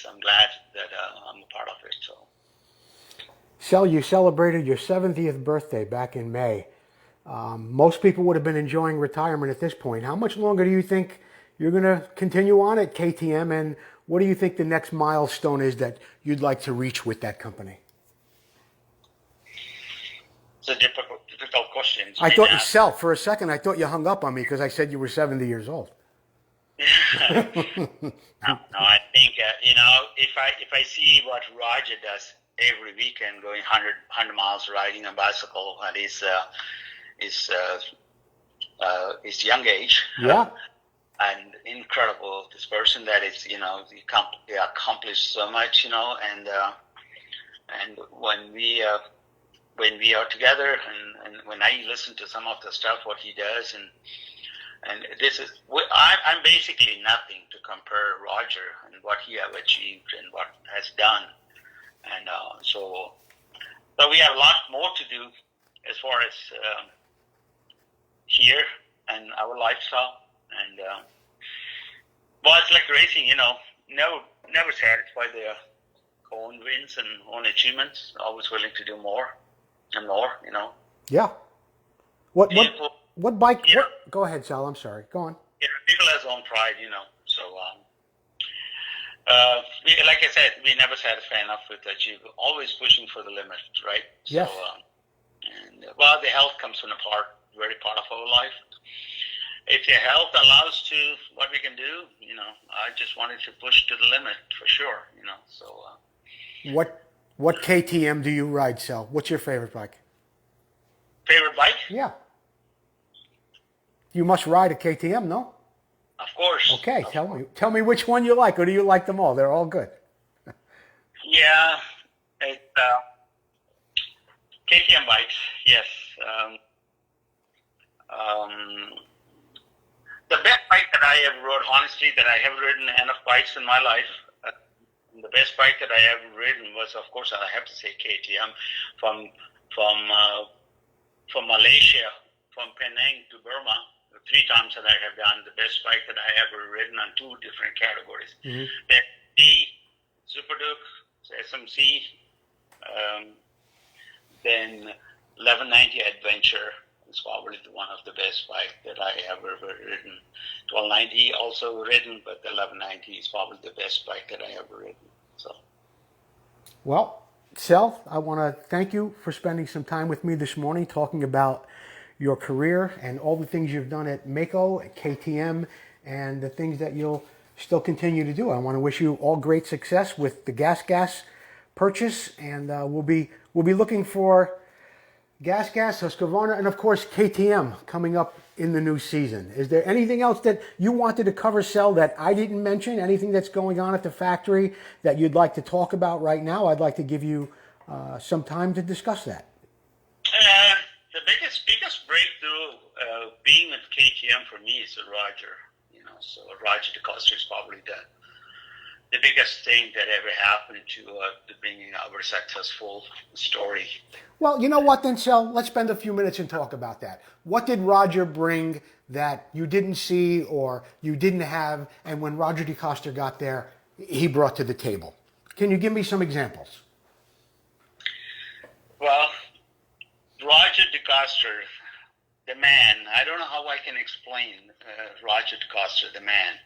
I'm glad that I'm a part of it. So, Sel, you celebrated your 70th birthday back in May. Most people would have been enjoying retirement at this point. How much longer do you think you're going to continue on at KTM, and what do you think the next milestone is that you'd like to reach with that company? It's a difficult question. I thought Sel, for a second, I thought you hung up on me because I said you were 70 years old. No, I think if I see what Roger does every weekend, going 100 miles riding a bicycle at his young age. Yeah. And incredible, this person that is, he accomplished so much, and when we are together, and when I listen to some of the stuff what he does, and this is, I'm basically nothing to compare Roger and what he have achieved and what has done, and but we have a lot more to do as far as here and our lifestyle. And it's like racing, never satisfied their own wins and own achievements. Always willing to do more and more. Yeah. What bike? Yeah. Go ahead, Sal. I'm sorry. Go on. Yeah, people has own pride, So, like I said, we never satisfy enough with achieve. Always pushing for the limit, right? Yes. So, the health comes from very part of our life. If your health allows to what we can do, I just wanted to push to the limit for sure, So, what KTM do you ride, Sal? What's your favorite bike? Favorite bike? Yeah. You must ride a KTM, no? Of course. Okay, tell me which one you like, or do you like them all? They're all good. Yeah, it's KTM bikes. Yes. The best bike that I ever rode, honestly, that I have ridden enough bikes in my life. The best bike that I ever ridden was, of course, I have to say KTM from Malaysia, from Penang to Burma. 3 times that I have done the best bike that I ever ridden on 2 different categories. Mm-hmm. The Super Duke, SMC, then 1190 Adventure is probably one of the best bike that I ever ridden. 1290 also ridden, but the 1190 is probably the best bike that I ever ridden. So, well, Sel, I want to thank you for spending some time with me this morning, talking about your career and all the things you've done at Mako, at KTM, and the things that you'll still continue to do. I want to wish you all great success with the Gas purchase, and we'll be looking for Gas, Husqvarna, and of course KTM coming up in the new season. Is there anything else that you wanted to cover, Sel, that I didn't mention? Anything that's going on at the factory that you'd like to talk about right now? I'd like to give you some time to discuss that. The biggest breakthrough being with KTM for me is Roger. So Roger DeCoster is probably the biggest thing that ever happened to bringing our successful story. Well, you know what then, Sel? Let's spend a few minutes and talk about that. What did Roger bring that you didn't see or you didn't have, and when Roger DeCoster got there, he brought to the table? Can you give me some examples? Well, Roger DeCoster, the man. I don't know how I can explain Roger DeCoster, the man.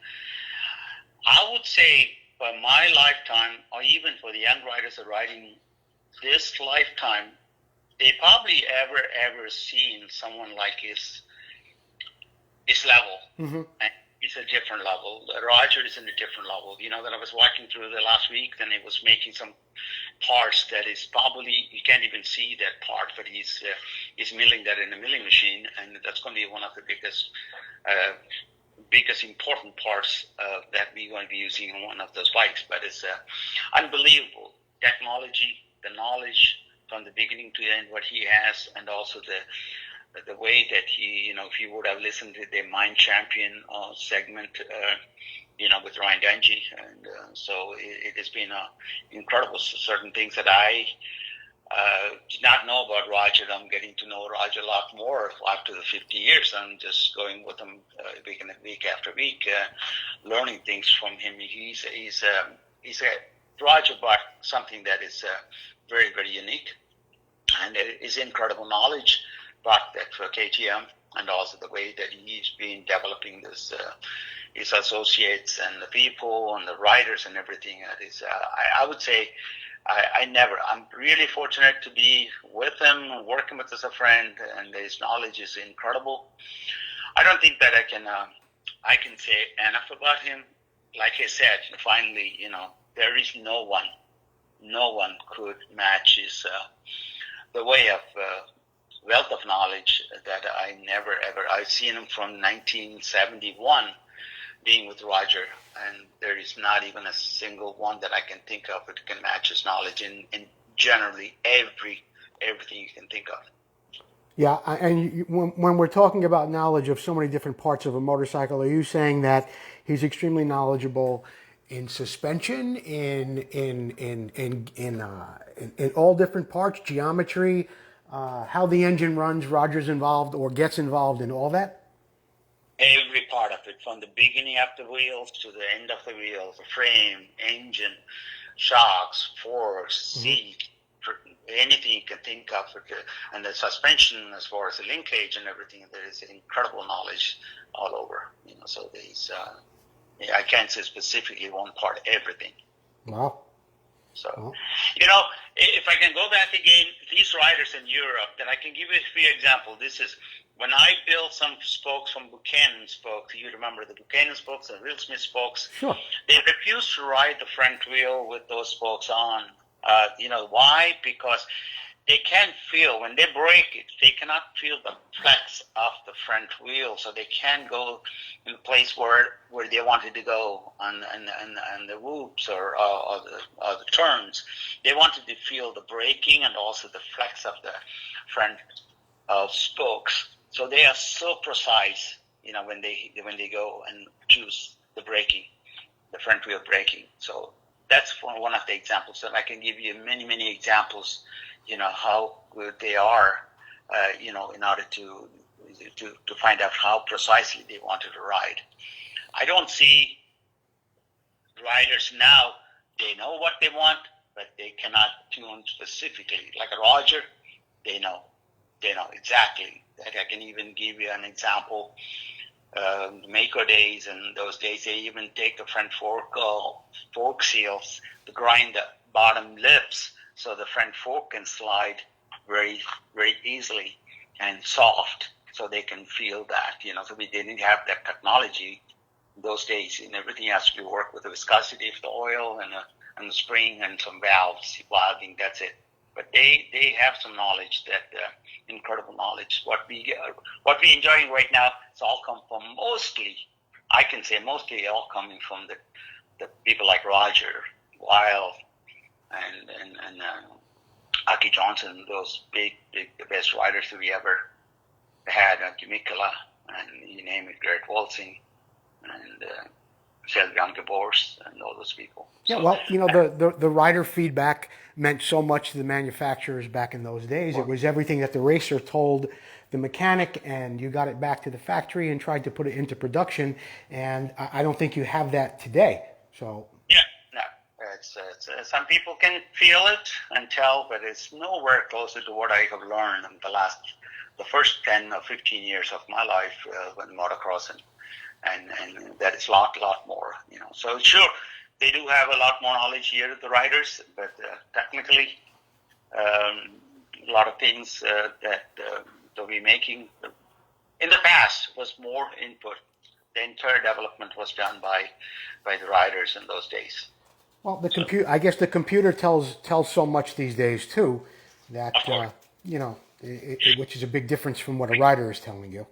I would say for my lifetime, or even for the young writers that are writing this lifetime, they probably ever seen someone like his level. Mm-hmm. And it's a different level. Roger is in a different level. You know, that I was walking through the last week, then he was making some parts that is probably, you can't even see that part, but he's milling that in a milling machine, and that's going to be one of the biggest important parts that we're going to be using on one of those bikes. But it's unbelievable technology, the knowledge from the beginning to the end, what he has, and also the way that he, you know, if you would have listened to the Mind Champion segment, you know, with Ryan Dungey, and so it has been incredible. Certain things that I did not know about Roger. I'm getting to know Roger a lot more after the 50 years. I'm just going with him week after week, learning things from him. He's Roger brought something that is very, very unique, and it is incredible knowledge brought that for KTM, and also the way that he's been developing this, his associates and the people and the riders and everything. That is, I would say, I'm really fortunate to be with him, working with as a friend, and his knowledge is incredible. I don't think that I can say enough about him. Like I said, finally, you know, there is no one could match his, the way of, wealth of knowledge that I've seen him from 1971 being with Roger, and there is not even a single one that I can think of that can match his knowledge in generally everything you can think of. Yeah, and when we're talking about knowledge of so many different parts of a motorcycle, are you saying that he's extremely knowledgeable in suspension, in all different parts, geometry, how the engine runs? Roger's involved or gets involved in all that? Every part of it, from the beginning of the wheels to the end of the wheels, the frame, engine, shocks, forks, seat, anything you can think of, and the suspension as far as the linkage and everything. There is incredible knowledge all over. You know, so there's I can't say specifically one part, everything. Wow. So, you know, if I can go back again, these riders in Europe, then I can give you a few examples. This is when I built some spokes from Buchanan spokes. You remember the Buchanan spokes and Will Smith spokes? Sure. They refused to ride the front wheel with those spokes on. You know why? Because they can't feel, when they break it, they cannot feel the flex of the front wheel, so they can't go in a place where they wanted to go on the whoops or the turns. They wanted to feel the braking and also the flex of the front spokes. So they are so precise, you know, when they go and choose the braking, the front wheel braking. So that's one of the examples. And I can give you many examples, you know, how good they are, you know, in order to find out how precisely they wanted to ride. I don't see riders now, they know what they want, but they cannot tune specifically. Like a Roger, they know exactly. Like I can even give you an example. Mako days and those days, they even take the front fork seals to grind the bottom lips so the front fork can slide very, very easily and soft, so they can feel that, you know. So we didn't have that technology those days, and everything has to be worked with the viscosity of the oil and the spring and some valves, valving. That's it. But they have some knowledge, that incredible knowledge. What we enjoying right now, it's all come from mostly all coming from the people like Roger, Wild, and Aki Johnson, those big the best riders that we ever had, Mikula, and you name it, Garrett Waltzing, and Selvaraj Narayana, and all those people. Yeah, well, you know, the rider feedback meant so much to the manufacturers back in those days. It was everything that the racer told the mechanic, and you got it back to the factory and tried to put it into production. And I don't think you have that today. So yeah, no, it's some people can feel it and tell, but it's nowhere closer to what I have learned in the last the first 10 or 15 years of my life when motocross, and that is a lot more, So sure, they do have a lot more knowledge here, the riders, but technically, a lot of things that we're making in the past was more input. The entire development was done by the riders in those days. Well, I guess the computer tells so much these days too, that which is a big difference from what a rider is telling you.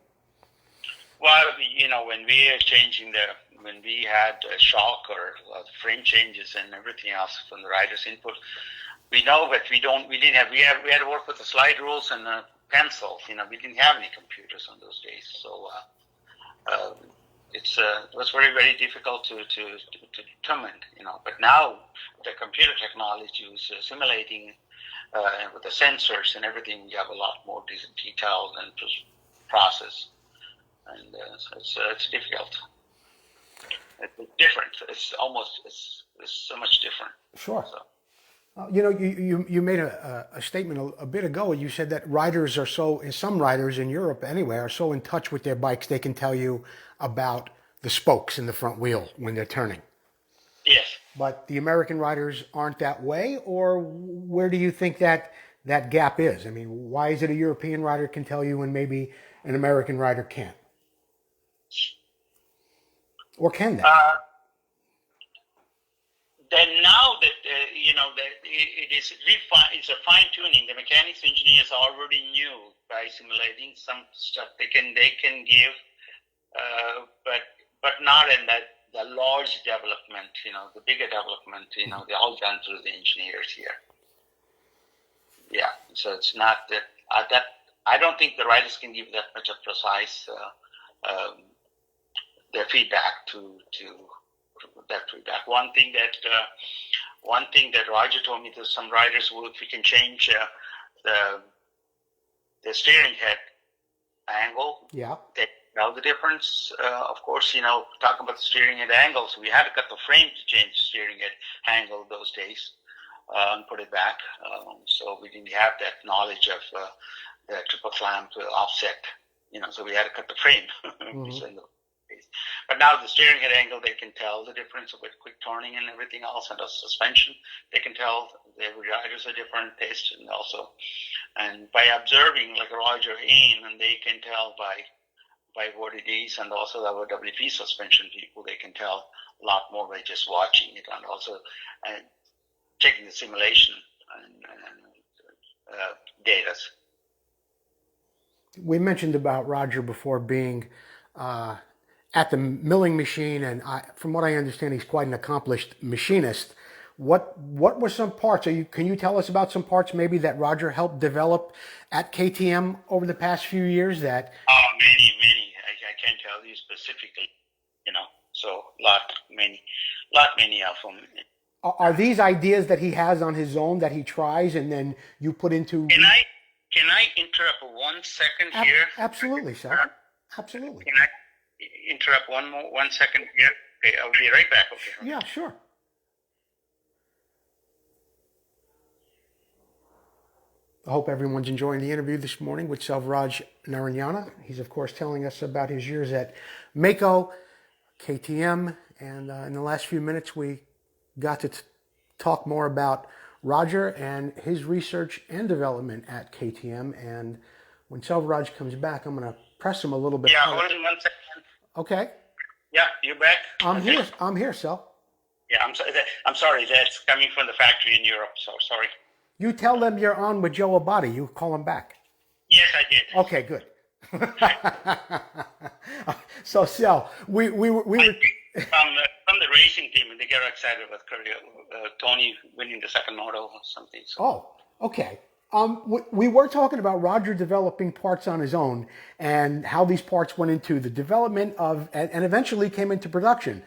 Well, when we are when we had a shock or frame changes and everything else from the rider's input, we know that we had to work with the slide rules and pencils. We didn't have any computers on those days, so it was very, very difficult to determine. But now the computer technology is simulating with the sensors and everything. We have a lot more detailed and process, and so it's difficult. It's different. It's so much different. Sure. So. You made a statement a bit ago. You said that some riders in Europe anyway, are so in touch with their bikes they can tell you about the spokes in the front wheel when they're turning. Yes. But the American riders aren't that way, or where do you think that gap is? I mean, why is it a European rider can tell you and maybe an American rider can't? Or can they? Then now that it's a fine tuning. The mechanics engineers already knew by simulating some stuff they can give, but not in the large development. The bigger development. They're all done through the engineers here. Yeah, so it's not that I don't think the riders can give that much of precise their feedback to that feedback. One thing that Roger told me, that some riders if we can change the steering head angle, yeah, they know the difference. Of course, talking about the steering head angles, we had to cut the frame to change the steering head angle those days and put it back. So we didn't have that knowledge of the triple clamp offset. So we had to cut the frame. Mm-hmm. But now the steering head angle, they can tell the difference with quick turning and everything else, and the suspension, they can tell the riders are different taste, and by observing like Roger Ain, and they can tell by what it is, and also our WP suspension people, they can tell a lot more by just watching it, and also checking the simulation and data. We mentioned about Roger before being at the milling machine, and from what I understand, he's quite an accomplished machinist. What were some parts? Can you tell us about some parts maybe that Roger helped develop at KTM over the past few years? Many. I can't tell you specifically, so many of them. Are these ideas that he has on his own that he tries and then you put into? Can I interrupt 1 second here? Absolutely, sir. Absolutely. Can I interrupt 1 second here? Okay, I'll be right back. Okay. Yeah, sure. I hope everyone's enjoying the interview this morning with Selvaraj Narayana. He's, of course, telling us about his years at Mako, KTM, and in the last few minutes we got to talk more about Roger and his research and development at KTM. And when Selvaraj comes back, I'm going to press him a little bit. Yeah, hold on 1 second. Okay. Yeah, you're back? I'm here, Sel. Yeah, I'm sorry. That's coming from the factory in Europe, so sorry. You tell them you're on with Joe Abadi. You call him back. Yes, I did. Okay, good. So, Sel, we were... From the racing team, and they get excited about Tony winning the second moto or something. So. Oh, okay. We were talking about Roger developing parts on his own and how these parts went into the development of and eventually came into production.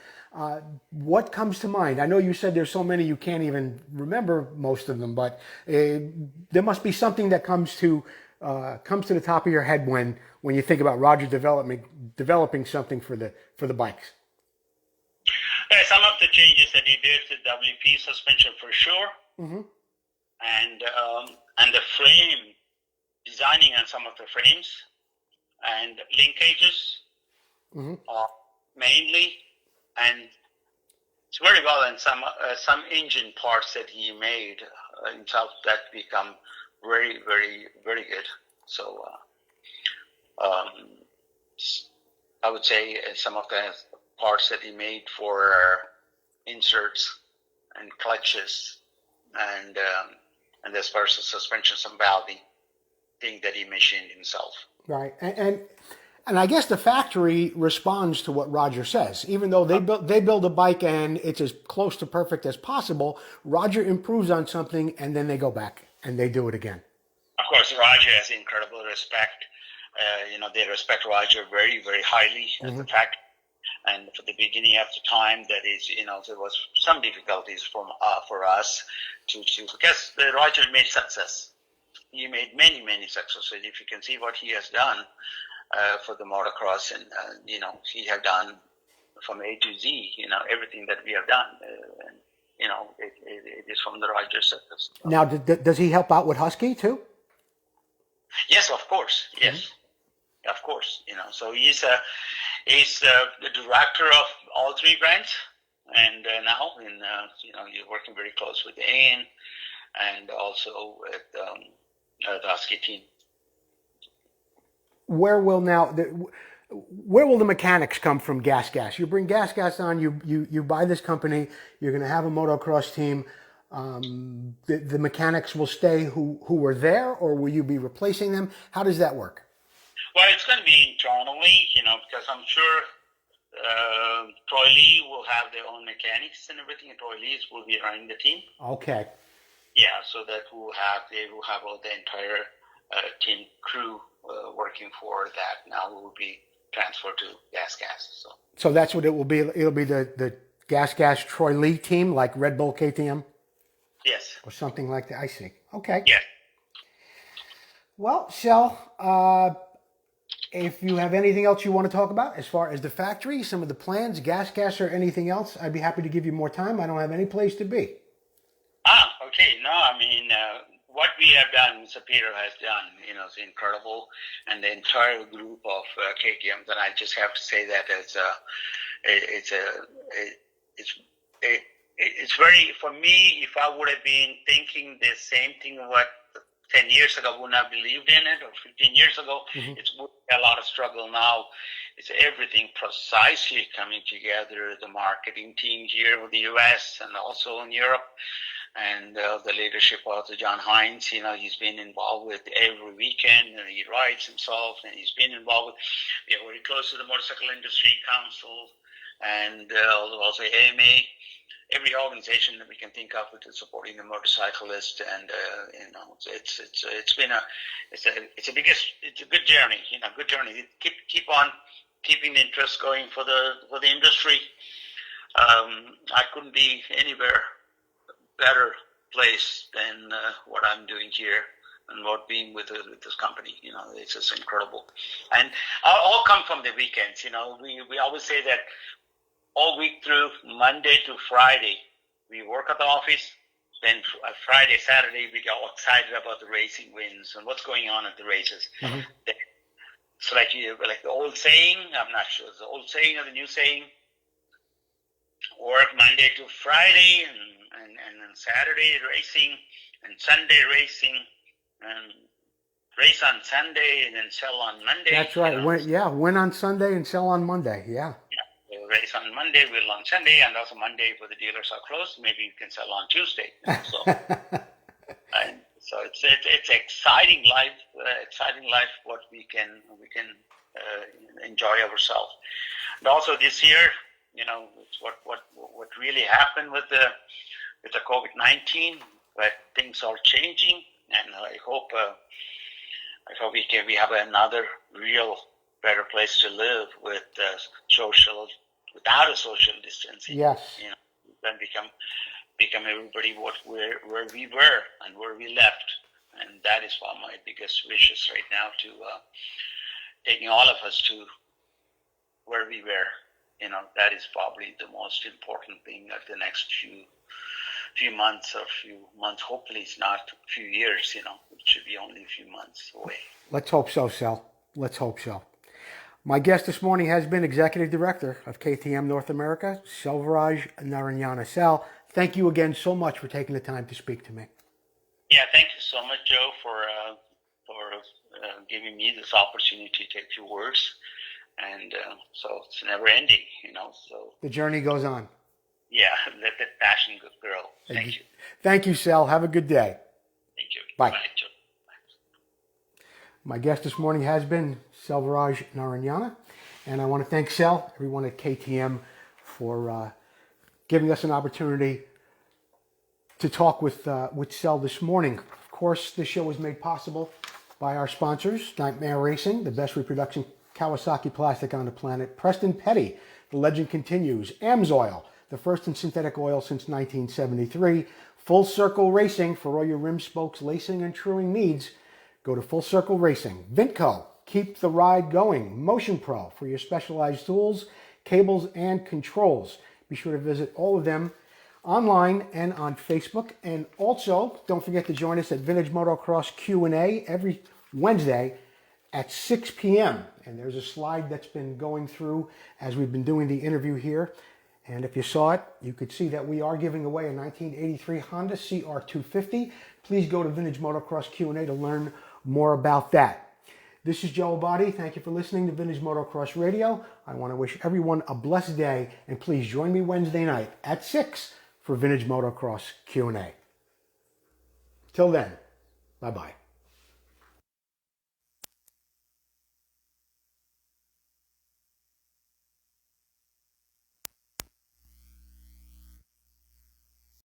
What comes to mind? I know you said there's so many you can't even remember most of them, but there must be something that comes to the top of your head when you think about Roger developing something for the bikes. Yeah, some of the changes that he did to WP suspension for sure, mm-hmm. and the frame designing on some of the frames and linkages mainly, and it's very well, and some engine parts that he made himself that become very, very, very good. So I would say some of the parts that he made for inserts and clutches and as far as the suspension, some valving thing that he machined himself. Right, and I guess the factory responds to what Roger says. Even though they build a bike and it's as close to perfect as possible, Roger improves on something and then they go back and they do it again. Of course, Roger has incredible respect. They respect Roger very, very highly as the factory. And for the beginning of the time, that is, there was some difficulties for us to because Roger made success. He made many, many successes. If you can see what he has done for the motocross, and he have done from A to Z, everything that we have done, it is from the Roger success. Now, does he help out with Husky too? Yes, of course. Yes, of course. So he's the director of all three brands, and now he's working very close with Ian and also with the Husky team. Where will the mechanics come from? Gas. You bring Gas on. You buy this company. You're going to have a motocross team. The mechanics will stay who were there, or will you be replacing them? How does that work? Well, it's going to be internally, because I'm sure Troy Lee will have their own mechanics and everything. And Troy Lee will be running the team. Okay. Yeah, so that they will have all the entire team crew working for that. Now it will be transferred to Gas. So that's what it will be. It'll be the Gas Troy Lee team, like Red Bull KTM. Yes. Or something like that. I see. Okay. Yes. Well, Sel, if you have anything else you want to talk about as far as the factory, some of the plans, Gas, or anything else, I'd be happy to give you more time. I don't have any place to be. Okay. No, I mean, what we have done, Mr. Peter has done, is incredible. And the entire group of KTM, that I just have to say that it's very, for me, if I would have been thinking the same thing what 10 years ago, I wouldn't have believed in it, or 15 years ago, it's a lot of struggle now. It's everything precisely coming together, the marketing team here in the U.S. and also in Europe, and the leadership of John Hines. He's been involved with every weekend, and he rides himself, and he's been involved with, we're very close to the Motorcycle Industry Council, and also AMA. Every organization that we can think of which is supporting the motorcyclist, and it's a good journey, good journey. Keep on keeping the interest going for the industry. I couldn't be anywhere better place than what I'm doing here and what being with this company. It's just incredible, and all come from the weekends. We always say that. All week through, Monday to Friday, we work at the office. Then Friday, Saturday, we get all excited about the racing wins and what's going on at the races. It's like the old saying, I'm not sure it's the old saying or the new saying, work Monday to Friday and Saturday racing and Sunday racing and race on Sunday and then sell on Monday. That's right. Win on Sunday and sell on Monday. Yeah. Race on Monday, we'll on Sunday, and also Monday for the dealers are closed. Maybe you can sell on Tuesday. So, and so it's exciting life. What we can enjoy ourselves. And also this year, it's what really happened with the COVID-19, but things are changing, and I hope we have another real better place to live with without a social distancing. Yes. Then become everybody where we were and where we left, and that is one of my biggest wishes right now, to taking all of us to where we were. That is probably the most important thing of the next few months or few months. Hopefully, it's not a few years. It should be only a few months away. Let's hope so, Sel. Let's hope so. My guest this morning has been Executive Director of KTM North America, Selvaraj Narayana. Sal, thank you again so much for taking the time to speak to me. Yeah, thank you so much, Joe, for giving me this opportunity to take your words. And so it's never ending, So the journey goes on. Yeah, let that passion grow. Thank you. Thank you, Sal. Have a good day. Thank you. Bye. Bye, Joe. My guest this morning has been Selvaraj Narayana, and I want to thank Sel, everyone at KTM, for giving us an opportunity to talk with Sel this morning. Of course, this show was made possible by our sponsors, Nightmare Racing, the best reproduction Kawasaki plastic on the planet, Preston Petty, the legend continues, AMSOIL, the first in synthetic oil since 1973, Full Circle Racing for all your rim, spokes, lacing, and truing needs. Go to Full Circle Racing. Vintco, keep the ride going. Motion Pro for your specialized tools, cables, and controls. Be sure to visit all of them online and on Facebook. And also, don't forget to join us at Vintage Motocross Q&A every Wednesday at 6 p.m. And there's a slide that's been going through as we've been doing the interview here. And if you saw it, you could see that we are giving away a 1983 Honda CR250. Please go to Vintage Motocross Q&A to learn more about that. This is Joe Abadi. Thank you for listening to Vintage Motocross Radio. I want to wish everyone a blessed day, and please join me Wednesday night at 6 for Vintage Motocross Q&A. Till then, bye-bye.